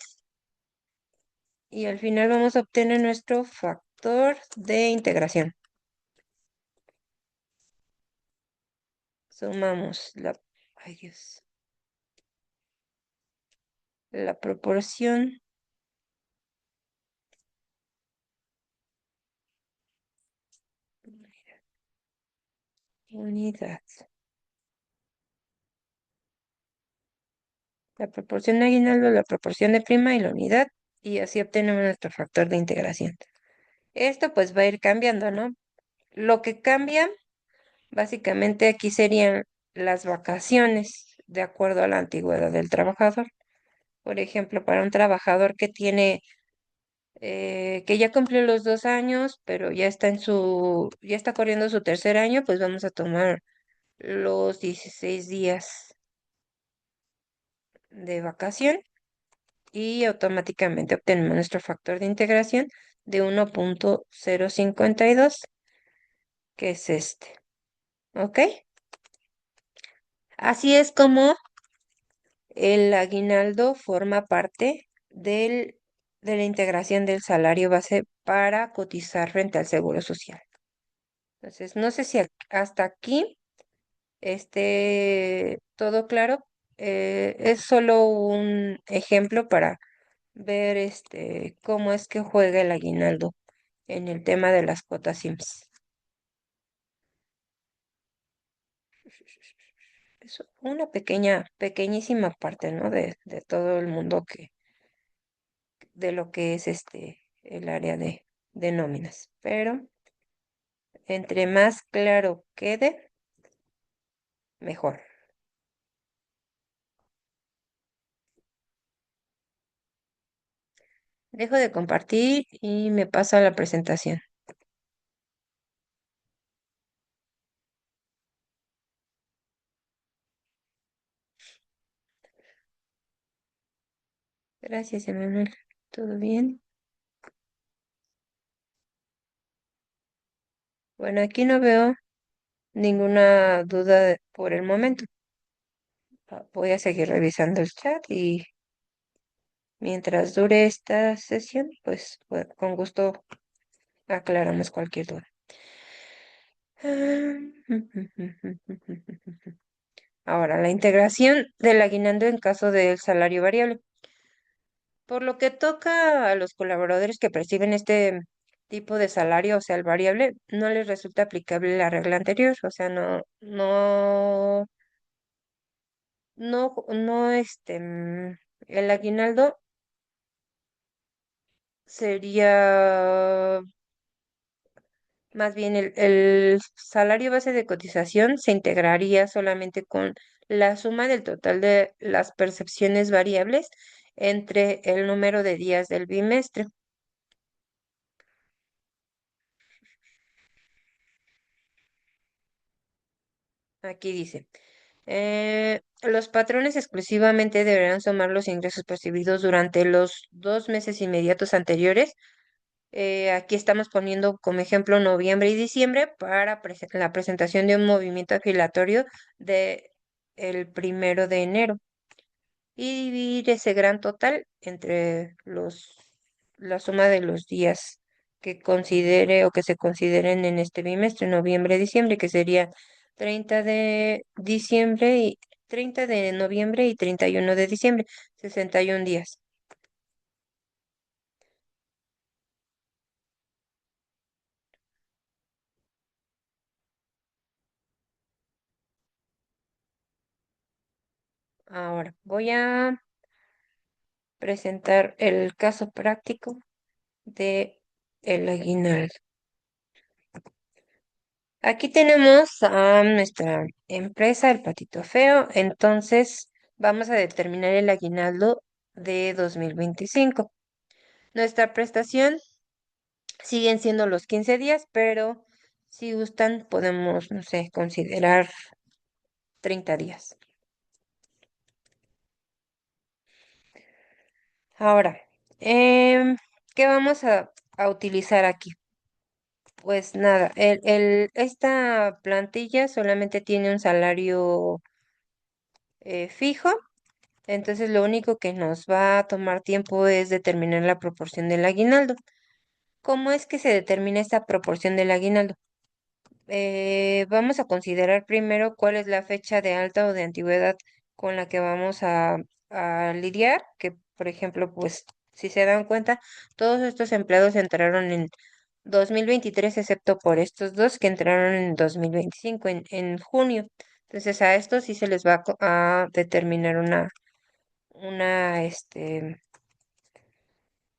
Y al final vamos a obtener nuestro factor de integración. Sumamos ay Dios, la proporción, unidad. la proporción de aguinaldo, la proporción de prima y la unidad, y así obtenemos nuestro factor de integración. Esto pues va a ir cambiando, ¿no? Lo que cambia básicamente aquí serían las vacaciones de acuerdo a la antigüedad del trabajador. Por ejemplo, para un trabajador que tiene, que ya cumplió los 2 años, pero ya está corriendo su tercer año, pues vamos a tomar los 16 días de vacación y automáticamente obtenemos nuestro factor de integración de 1,052, que es este. ¿Ok? Así es como el aguinaldo forma parte de la integración del salario base para cotizar frente al Seguro Social. Entonces, no sé si hasta aquí esté todo claro. Es solo un ejemplo para ver cómo es que juega el aguinaldo en el tema de las cuotas IMSS. Es una pequeñísima parte, ¿no? De todo el mundo de lo que es el área de nóminas. Pero entre más claro quede, mejor. Dejo de compartir y me paso a la presentación. Gracias, Emanuel. ¿Todo bien? Bueno, aquí no veo ninguna duda por el momento. Voy a seguir revisando el chat y mientras dure esta sesión, pues, con gusto aclaramos cualquier duda. Ahora, la integración del aguinaldo en caso del salario variable. Por lo que toca a los colaboradores que perciben este tipo de salario, o sea, el variable, no les resulta aplicable la regla anterior, o sea, no, el aguinaldo sería más bien el salario base de cotización se integraría solamente con la suma del total de las percepciones variables entre el número de días del bimestre. Aquí dice, los patrones exclusivamente deberán sumar los ingresos percibidos durante los 2 meses inmediatos anteriores. Aquí estamos poniendo como ejemplo noviembre y diciembre para la presentación de un movimiento afilatorio de el 1 de enero y dividir ese gran total entre la suma de los días que considere o que se consideren en este bimestre, noviembre, diciembre, que sería 30 de diciembre y 30 de noviembre y 31 de diciembre, 61 días. Ahora voy a presentar el caso práctico de el aguinaldo. Aquí tenemos a nuestra empresa, el Patito Feo. Entonces, vamos a determinar el aguinaldo de 2025. Nuestra prestación siguen siendo los 15 días, pero si gustan, podemos, no sé, considerar 30 días. Ahora, ¿qué vamos a utilizar aquí? Pues nada, esta plantilla solamente tiene un salario fijo. Entonces lo único que nos va a tomar tiempo es determinar la proporción del aguinaldo. ¿Cómo es que se determina esta proporción del aguinaldo? Vamos a considerar primero cuál es la fecha de alta o de antigüedad con la que vamos a lidiar, que por ejemplo, pues si se dan cuenta, todos estos empleados entraron en 2023, excepto por estos dos que entraron en 2025, en junio. Entonces a estos sí se les va a determinar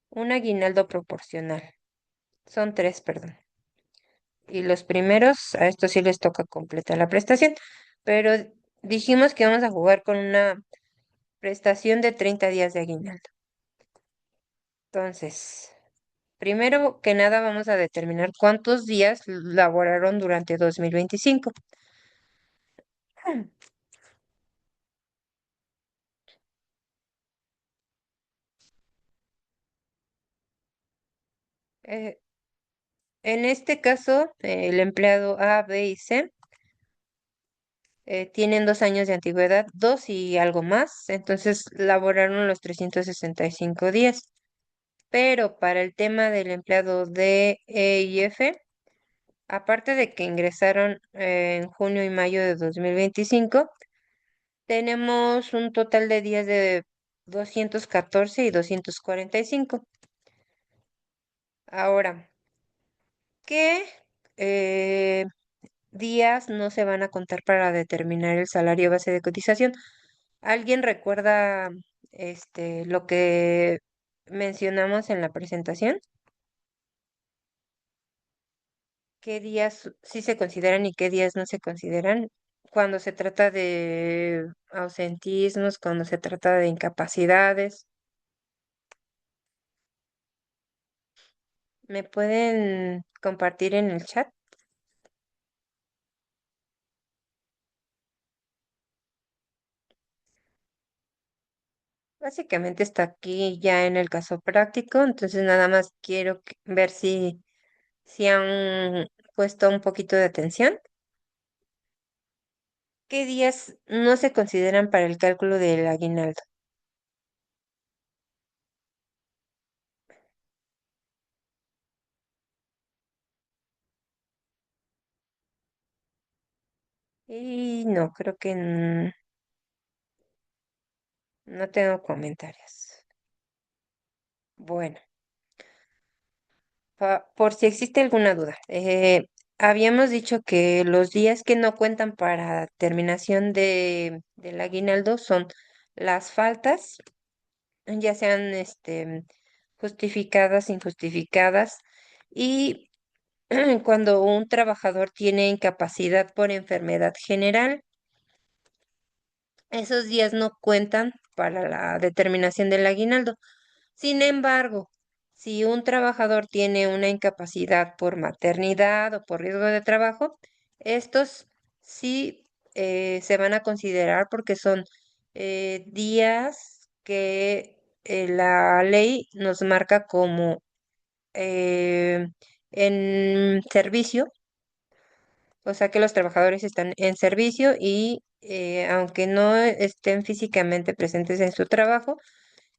un aguinaldo proporcional. Son tres, perdón. Y los primeros, a estos sí les toca completar la prestación, pero dijimos que vamos a jugar con una prestación de 30 días de aguinaldo. Entonces, primero que nada vamos a determinar cuántos días laboraron durante 2025. Eh, en este caso, el empleado A, B y C tienen 2 años de antigüedad, dos y algo más, entonces laboraron los 365 días. Pero para el tema del empleado D, E y F, aparte de que ingresaron en junio y mayo de 2025, tenemos un total de días de 214 y 245. Ahora, ¿qué eh, días no se van a contar para determinar el salario base de cotización? ¿Alguien recuerda lo que mencionamos en la presentación? ¿Qué días sí se consideran y qué días no se consideran cuando se trata de ausentismos, cuando se trata de incapacidades? ¿Me pueden compartir en el chat? Básicamente está aquí ya en el caso práctico, entonces nada más quiero ver si han puesto un poquito de atención. ¿Qué días no se consideran para el cálculo del aguinaldo? Y no, creo que no tengo comentarios. Bueno. Por si existe alguna duda, habíamos dicho que los días que no cuentan para terminación del aguinaldo son las faltas, ya sean justificadas, injustificadas, y cuando un trabajador tiene incapacidad por enfermedad general, esos días no cuentan para la determinación del aguinaldo. Sin embargo, si un trabajador tiene una incapacidad por maternidad o por riesgo de trabajo, estos sí se van a considerar porque son días que la ley nos marca como eh, en servicio, o sea que los trabajadores están en servicio y aunque no estén físicamente presentes en su trabajo,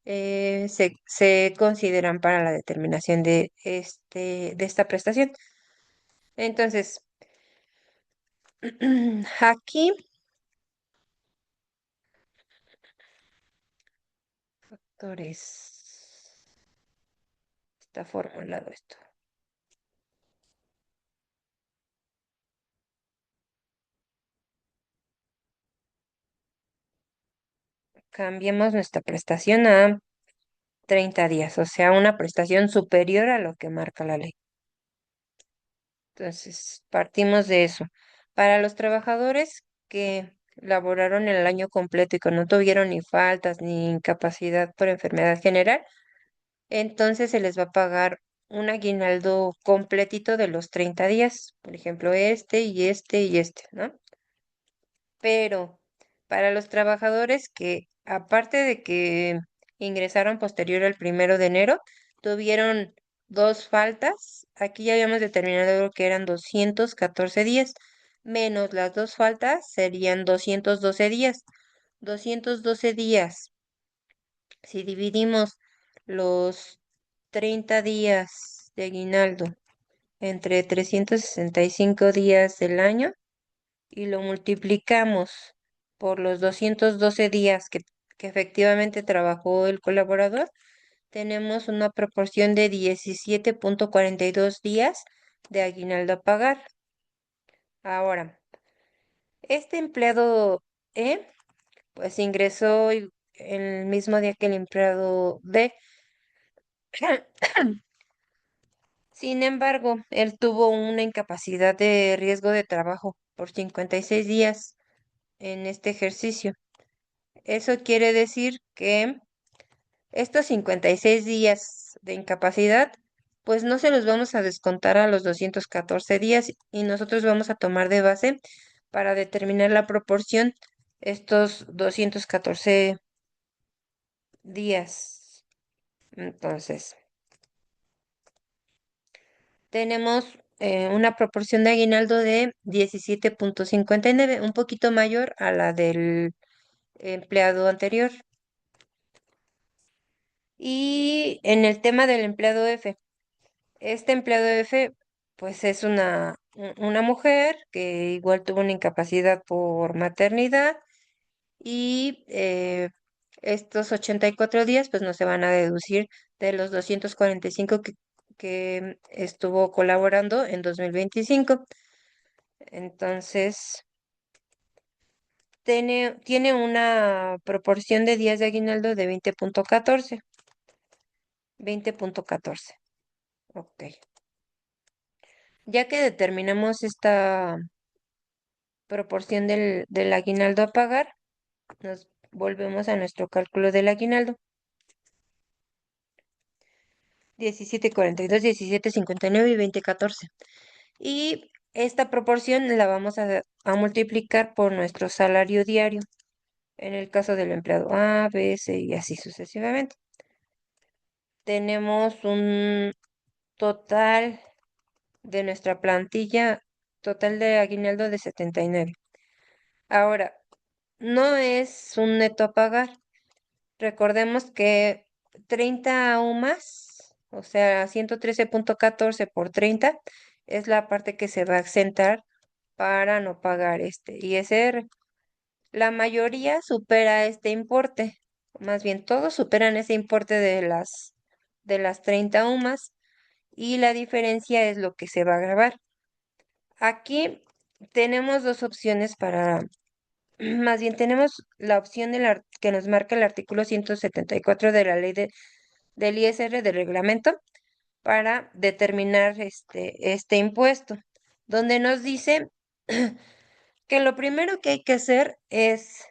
se consideran para la determinación de esta prestación. Entonces, aquí, factores, está formulado esto. Cambiemos nuestra prestación a 30 días, o sea, una prestación superior a lo que marca la ley. Entonces, partimos de eso. Para los trabajadores que laboraron el año completo y que no tuvieron ni faltas ni incapacidad por enfermedad general, entonces se les va a pagar un aguinaldo completito de los 30 días, por ejemplo, este y este y este, ¿no? Pero para los trabajadores que, aparte de que ingresaron posterior al 1 de enero, tuvieron dos faltas, aquí ya habíamos determinado que eran 214 días, menos las dos faltas serían 212 días. 212 días, si dividimos los 30 días de aguinaldo entre 365 días del año y lo multiplicamos por los 212 días que efectivamente trabajó el colaborador, tenemos una proporción de 17,42 días de aguinaldo a pagar. Ahora, este empleado E, pues ingresó el mismo día que el empleado D. Sin embargo, él tuvo una incapacidad de riesgo de trabajo por 56 días en este ejercicio. Eso quiere decir que estos 56 días de incapacidad, pues no se los vamos a descontar a los 214 días y nosotros vamos a tomar de base para determinar la proporción estos 214 días. Entonces, tenemos una proporción de aguinaldo de 17,59, un poquito mayor a la del empleado anterior. Y en el tema del empleado F, este empleado F, pues es una mujer que igual tuvo una incapacidad por maternidad y estos 84 días pues no se van a deducir de los 245 que estuvo colaborando en 2025. Entonces, tiene una proporción de días de aguinaldo de 20,14. 20,14. Ok. Ya que determinamos esta proporción del aguinaldo a pagar, nos volvemos a nuestro cálculo del aguinaldo. 17,42, 17,59 y 20,14. Y esta proporción la vamos a multiplicar por nuestro salario diario, en el caso del empleado A, B, C y así sucesivamente. Tenemos un total de nuestra plantilla, total de aguinaldo de 79. Ahora, no es un neto a pagar. Recordemos que 30 UMAS, o sea, 113,14 por 30, es la parte que se va a exentar para no pagar este ISR. La mayoría supera este importe, más bien todos superan ese importe de las 30 UMAS y la diferencia es lo que se va a grabar. Aquí tenemos dos opciones para, más bien tenemos la opción que nos marca el artículo 174 de la ley del ISR del reglamento para determinar este impuesto, donde nos dice que lo primero que hay que hacer es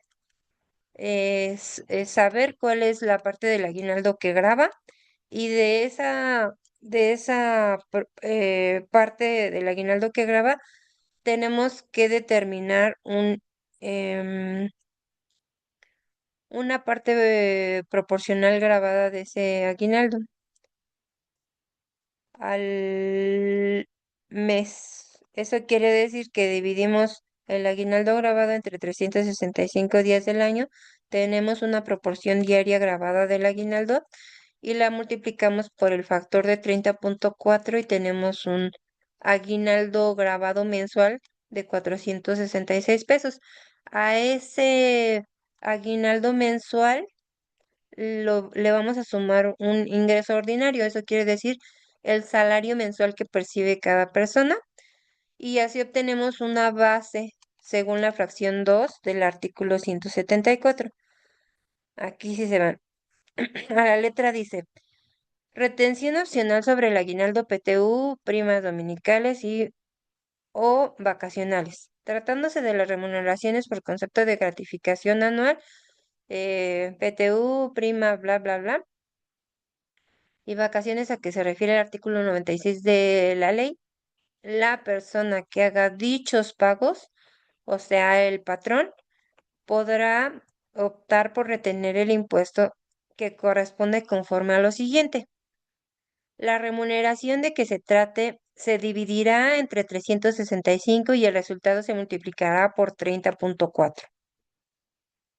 saber cuál es la parte del aguinaldo que graba y de esa parte del aguinaldo que graba tenemos que determinar una parte proporcional grabada de ese aguinaldo al mes. Eso quiere decir que dividimos el aguinaldo grabado entre 365 días del año, tenemos una proporción diaria grabada del aguinaldo y la multiplicamos por el factor de 30,4 y tenemos un aguinaldo grabado mensual de 466 pesos. A ese aguinaldo mensual le vamos a sumar un ingreso ordinario, eso quiere decir el salario mensual que percibe cada persona y así obtenemos una base según la fracción 2 del artículo 174. Aquí sí se van. A la letra dice, retención opcional sobre el aguinaldo PTU, primas dominicales y o vacacionales. Tratándose de las remuneraciones por concepto de gratificación anual, PTU, prima, bla, bla, bla, y vacaciones a que se refiere el artículo 96 de la ley, la persona que haga dichos pagos, o sea, el patrón, podrá optar por retener el impuesto que corresponde conforme a lo siguiente. La remuneración de que se trate se dividirá entre 365 y el resultado se multiplicará por 30,4.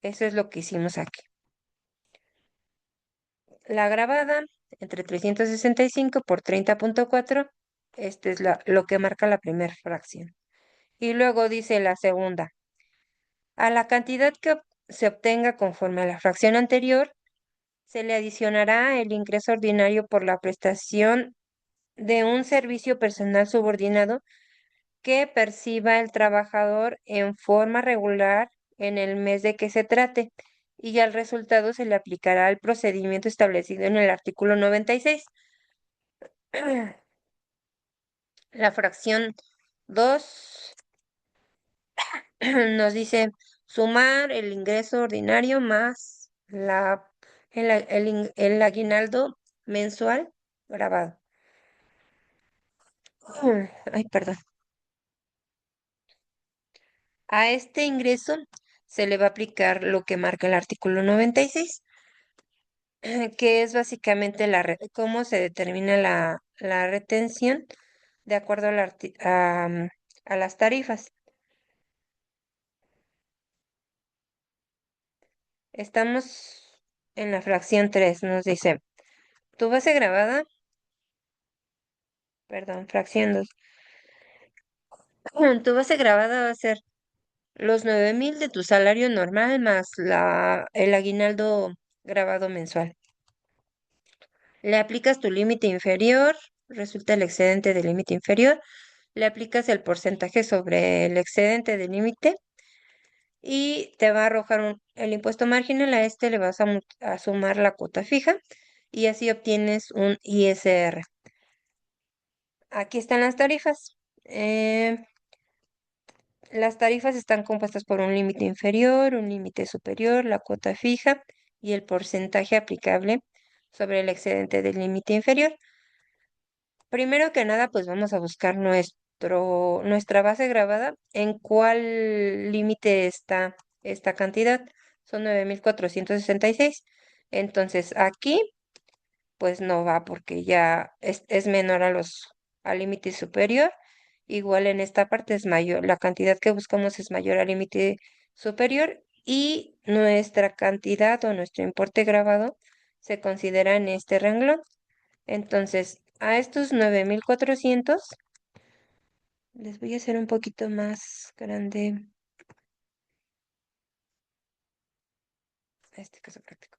Eso es lo que hicimos aquí. La grabada entre 365 por 30,4, este es lo que marca la primera fracción. Y luego dice la segunda, a la cantidad que se obtenga conforme a la fracción anterior, se le adicionará el ingreso ordinario por la prestación de un servicio personal subordinado que perciba el trabajador en forma regular en el mes de que se trate y al resultado se le aplicará el procedimiento establecido en el artículo 96. La fracción 2 nos dice sumar el ingreso ordinario más el aguinaldo mensual grabado. Ay, perdón. A este ingreso se le va a aplicar lo que marca el artículo 96, que es básicamente cómo se determina la retención de acuerdo a las tarifas. Estamos en la fracción 3, nos dice, tu base grabada, perdón, fracción 2, tu base grabada va a ser los 9,000 de tu salario normal más el aguinaldo grabado mensual. Le aplicas tu límite inferior, resulta el excedente del límite inferior, le aplicas el porcentaje sobre el excedente del límite y te va a arrojar el impuesto marginal. A este le vas a sumar la cuota fija y así obtienes un ISR. Aquí están las tarifas. Las tarifas están compuestas por un límite inferior, un límite superior, la cuota fija y el porcentaje aplicable sobre el excedente del límite inferior. Primero que nada, pues vamos a buscar nuestra base grabada, en cuál límite está esta cantidad. Son 9,466. Entonces aquí, pues no va porque ya es menor al límite superior. Igual en esta parte es mayor, la cantidad que buscamos es mayor al límite superior y nuestra cantidad o nuestro importe grabado se considera en este renglón. Entonces, a estos 9,400 les voy a hacer un poquito más grande este caso práctico.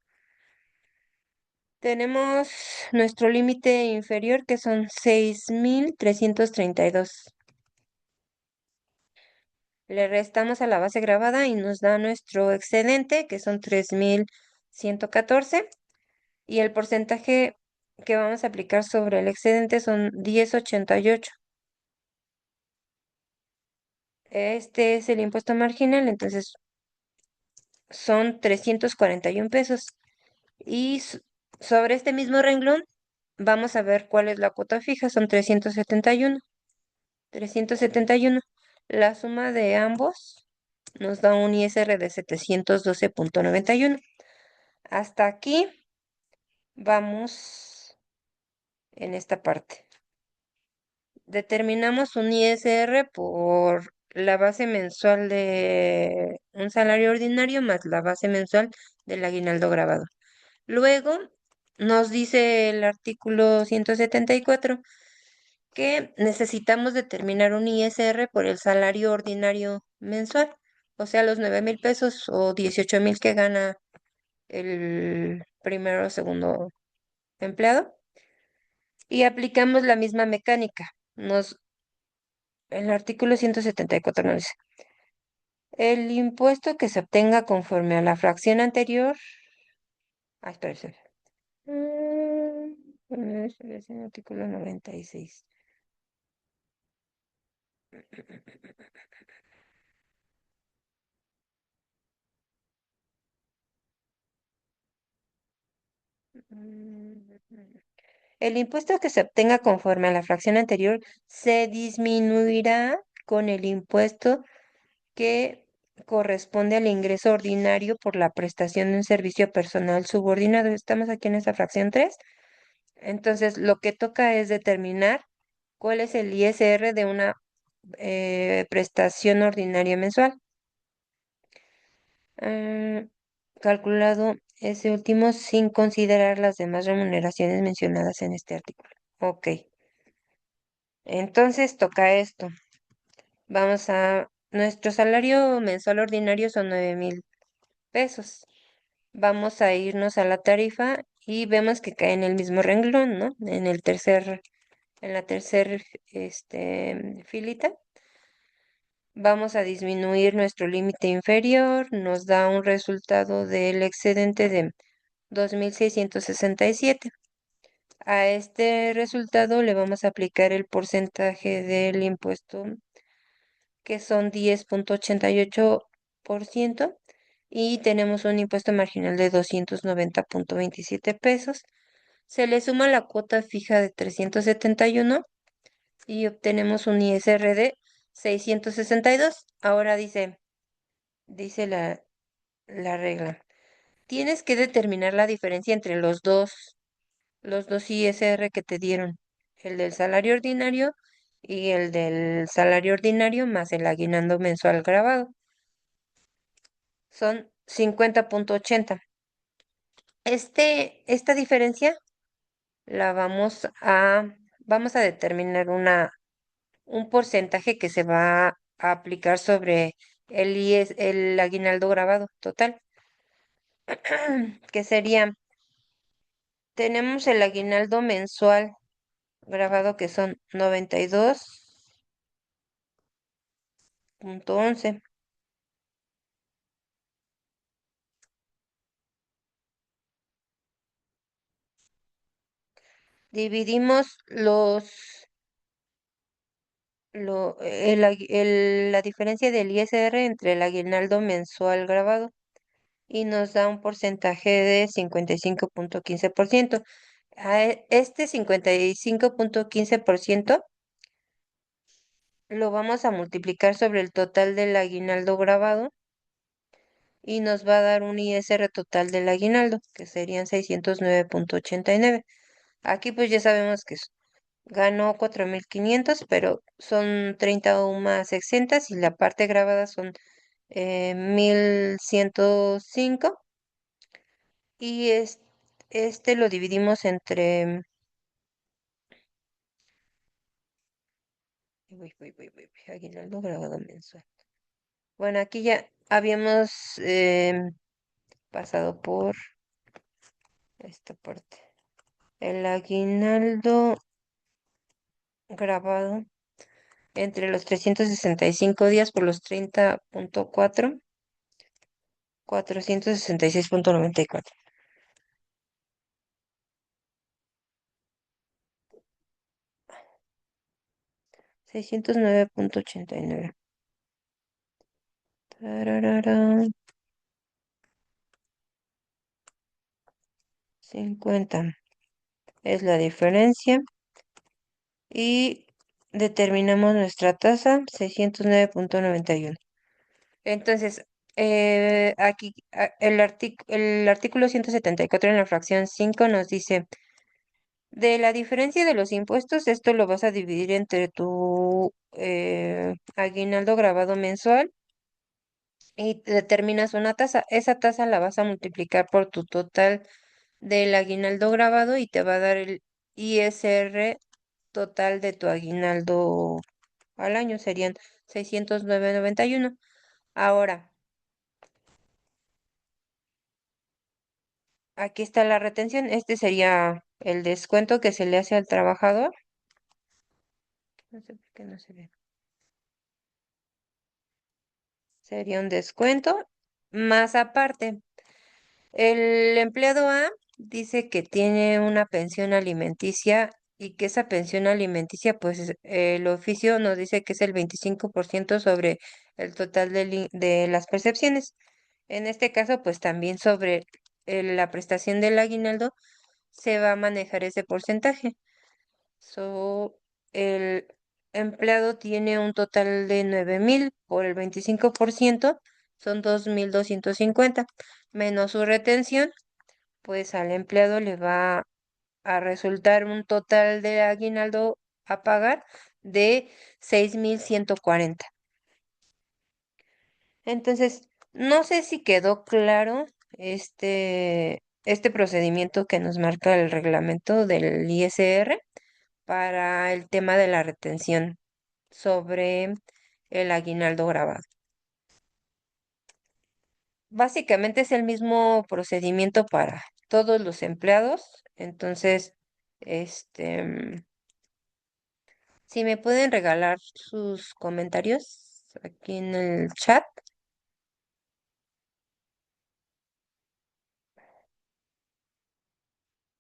Tenemos nuestro límite inferior que son 6,332. Le restamos a la base grabada y nos da nuestro excedente que son 3,114 y el porcentaje que vamos a aplicar sobre el excedente son 10,88. Este es el impuesto marginal, entonces son 341 pesos. Y sobre este mismo renglón, vamos a ver cuál es la cuota fija, son 371. 371. La suma de ambos nos da un ISR de 712,91. Hasta aquí vamos en esta parte. Determinamos un ISR por la base mensual de un salario ordinario más la base mensual del aguinaldo grabado. Luego nos dice el artículo 174 que necesitamos determinar un ISR por el salario ordinario mensual, o sea, los 9,000 pesos o 18,000 que gana el primero o segundo empleado. Y aplicamos la misma mecánica. El artículo 174 nos dice, el impuesto que se obtenga conforme a la fracción anterior. Ah, espera. Es el artículo 96. El impuesto que se obtenga conforme a la fracción anterior se disminuirá con el impuesto que corresponde al ingreso ordinario por la prestación de un servicio personal subordinado. Estamos aquí en esta fracción 3. Entonces, lo que toca es determinar cuál es el ISR de una prestación ordinaria mensual. Ah, calculado ese último sin considerar las demás remuneraciones mencionadas en este artículo. Ok, entonces toca esto. Nuestro salario mensual ordinario son 9,000 pesos. Vamos a irnos a la tarifa y vemos que cae en el mismo renglón, ¿no? En la tercer filita. Vamos a disminuir nuestro límite inferior, nos da un resultado del excedente de 2.667. A este resultado le vamos a aplicar el porcentaje del impuesto, que son 10.88%, y tenemos un impuesto marginal de 290.27 pesos. Se le suma la cuota fija de 371 y obtenemos un ISR de 662. Ahora dice la regla. Tienes que determinar la diferencia entre los dos ISR que te dieron, el del salario ordinario y el del salario ordinario más el aguinaldo mensual grabado. Son 50.80. Esta diferencia la vamos a determinar un porcentaje que se va a aplicar sobre el aguinaldo grabado total, que sería, tenemos el aguinaldo mensual grabado que son 92.11. Dividimos la diferencia del ISR entre el aguinaldo mensual grabado y nos da un porcentaje de 55.15%. Este 55.15% lo vamos a multiplicar sobre el total del aguinaldo grabado y nos va a dar un ISR total del aguinaldo, que serían 609.89. Aquí pues ya sabemos que ganó 4.500, pero son 30 UMAS exentas y la parte grabada son 1.105, y este lo dividimos entre... Aguinaldo grabado mensual. Bueno, aquí ya habíamos pasado por esta parte. El aguinaldo grabado entre los 365 días por los 30.4, 466.94. 609.89. Tararara, 50 es la diferencia y determinamos nuestra tasa 609.91. Entonces, aquí el artículo 174 en la fracción 5 nos dice, de la diferencia de los impuestos, esto lo vas a dividir entre tu aguinaldo grabado mensual y determinas una tasa. Esa tasa la vas a multiplicar por tu total del aguinaldo grabado y te va a dar el ISR total de tu aguinaldo al año. Serían 609.91. Ahora, aquí está la retención. Este sería el descuento que se le hace al trabajador. No sé por qué no se ve. Sería un descuento más aparte. El empleado A dice que tiene una pensión alimenticia y que esa pensión alimenticia, pues el oficio nos dice que es el 25% sobre el total de las percepciones. En este caso, pues también sobre la prestación del aguinaldo se va a manejar ese porcentaje. El empleado tiene un total de 9.000 por el 25%, son 2.250 menos su retención, pues al empleado le va a resultar un total de aguinaldo a pagar de 6.140. Entonces, no sé si quedó claro este procedimiento que nos marca el reglamento del ISR para el tema de la retención sobre el aguinaldo grabado. Básicamente es el mismo procedimiento para todos los empleados. Entonces, si me pueden regalar sus comentarios aquí en el chat.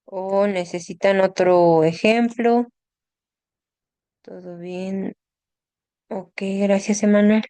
¿O necesitan otro ejemplo? ¿Todo bien? Ok, gracias, Emanuel.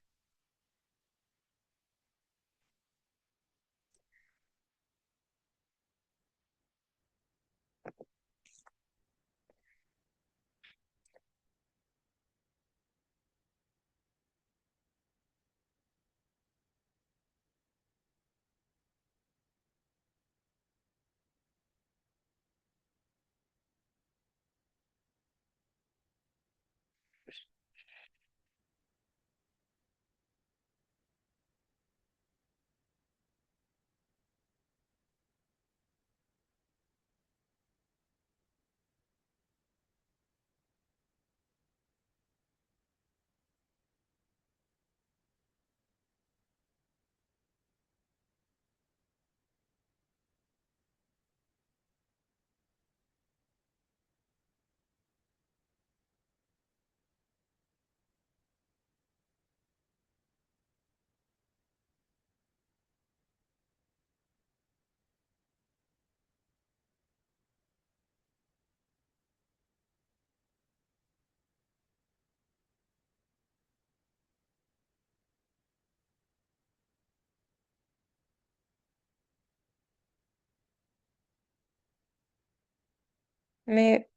Me,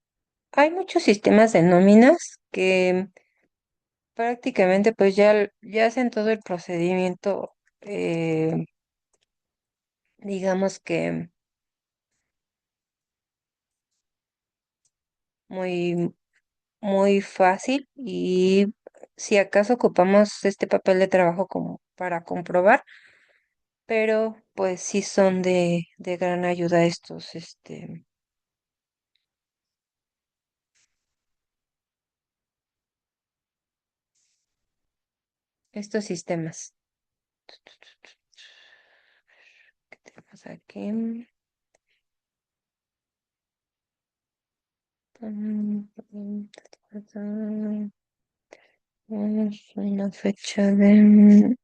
hay muchos sistemas de nóminas que prácticamente pues ya hacen todo el procedimiento, digamos que muy, muy fácil y si acaso ocupamos este papel de trabajo como para comprobar, pero pues sí son de gran ayuda estos sistemas. ¿Qué tenemos aquí? Es una fecha de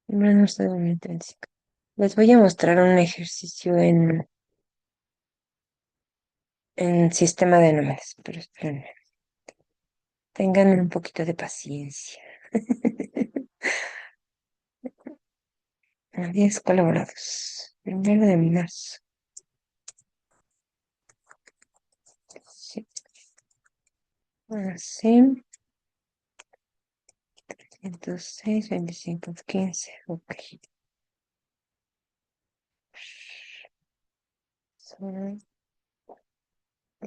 menos de una intrínseca. Les voy a mostrar un ejercicio en sistema de números, pero espérenme, tengan un poquito de paciencia. 10 colaborados. Primero de marzo. Sí, así. 106, 25, 15. Ok. Son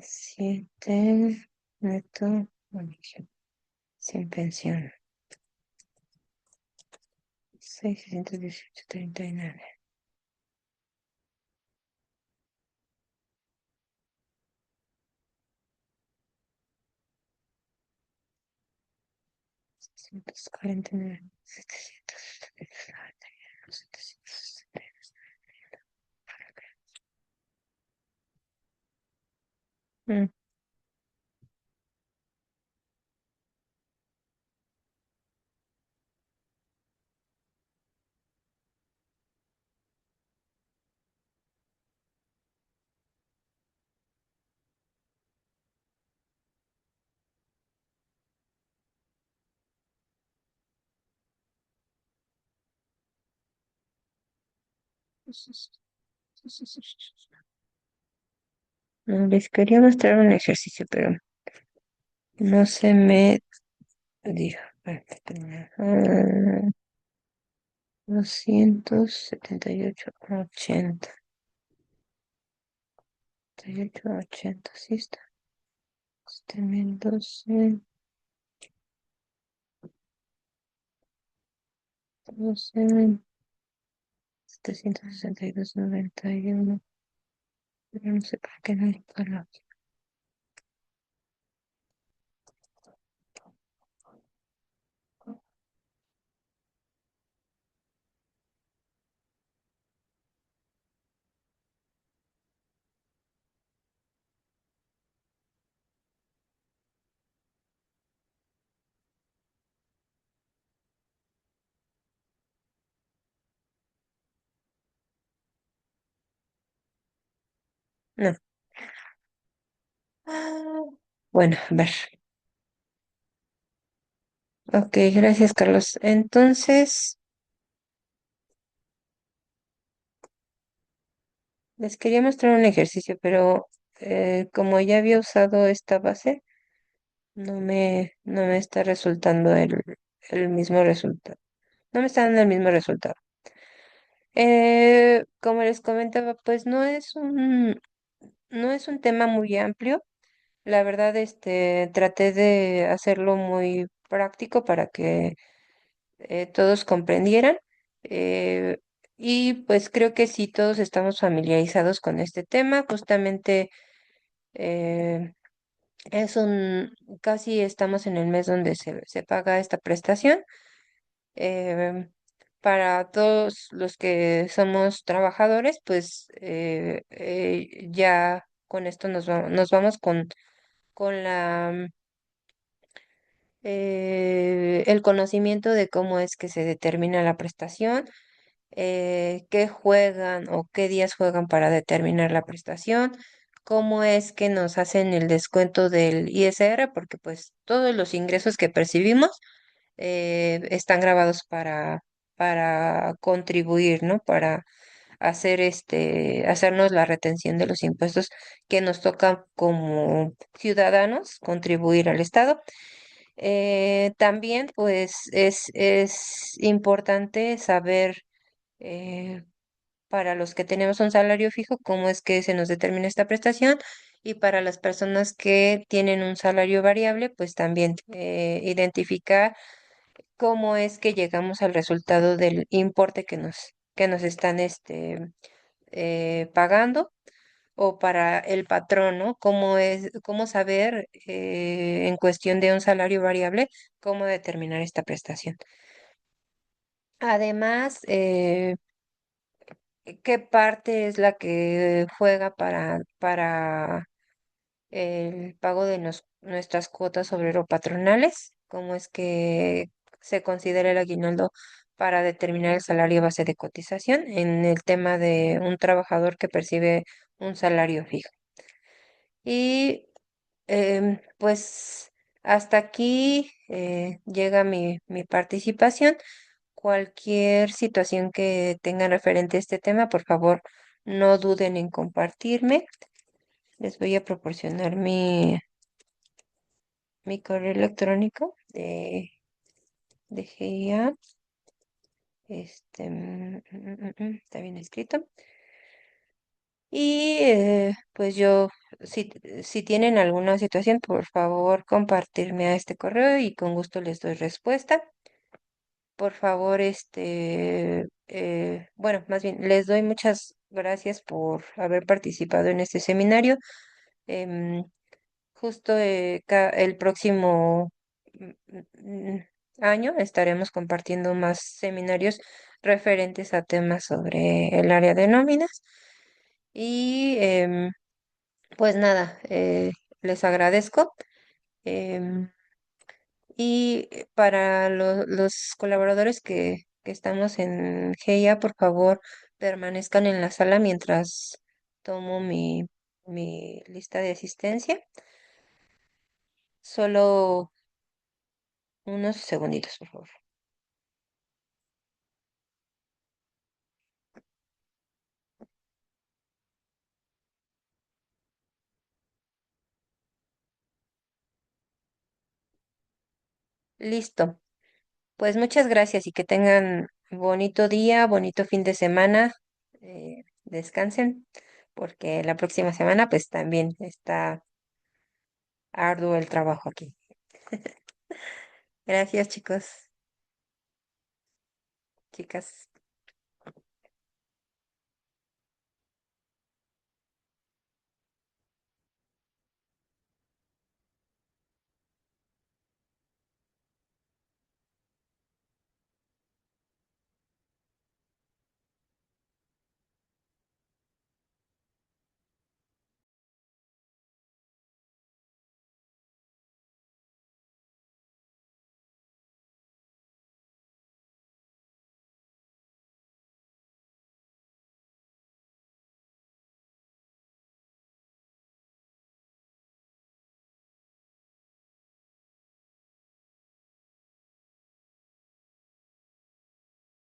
7 neto. Bueno, sin pensión. 618,39. 649. 770. Mm, Les quería mostrar un ejercicio, pero no se me dijo. Espérate, 278,80. 78,80, sí está. 12, 12, 762,91. Pero no sé por qué no está la. No. Ah, bueno, a ver. Ok, gracias, Carlos. Entonces, les quería mostrar un ejercicio, pero como ya había usado esta base, no me está resultando el mismo resultado. No me está dando el mismo resultado. Como les comentaba, pues no es un tema muy amplio. La verdad, traté de hacerlo muy práctico para que todos comprendieran. eh, y pues creo que sí, todos estamos familiarizados con este tema. Justamente eh, es casi estamos en el mes donde se paga esta prestación. eh, para todos los que somos trabajadores, pues ya con esto nos vamos con el conocimiento de cómo es que se determina la prestación, qué juegan o qué días juegan para determinar la prestación, cómo es que nos hacen el descuento del ISR, porque pues todos los ingresos que percibimos están grabados para contribuir, ¿no? Para hacernos la retención de los impuestos que nos toca como ciudadanos contribuir al Estado. También, pues, es importante saber eh, para los que tenemos un salario fijo, cómo es que se nos determina esta prestación. Y para las personas que tienen un salario variable, pues también identificar cómo es que llegamos al resultado del importe que nos están pagando, o para el patrón, ¿no? Cómo saber en cuestión de un salario variable, cómo determinar esta prestación. Además, qué parte es la que juega para el pago de nuestras cuotas obrero-patronales, cómo es que se considera el aguinaldo para determinar el salario base de cotización en el tema de un trabajador que percibe un salario fijo. Y pues hasta aquí llega mi participación. Cualquier situación que tengan referente a este tema, por favor, no duden en compartirme. Les voy a proporcionar mi correo electrónico de GIA. Está bien escrito. Y pues si tienen alguna situación, por favor, compartirme a este correo y con gusto les doy respuesta. Por favor, bueno, más bien, les doy muchas gracias por haber participado en este seminario. Em, Justo el próximo año estaremos compartiendo más seminarios referentes a temas sobre el área de nóminas. Y pues nada, les agradezco. em, y para los colaboradores que estamos en GIA, por favor, permanezcan en la sala mientras tomo mi lista de asistencia. Solo unos segunditos, por favor. Listo. Pues muchas gracias y que tengan bonito día, bonito fin de semana. Descansen, porque la próxima semana pues también está arduo el trabajo aquí. Gracias, chicos, chicas.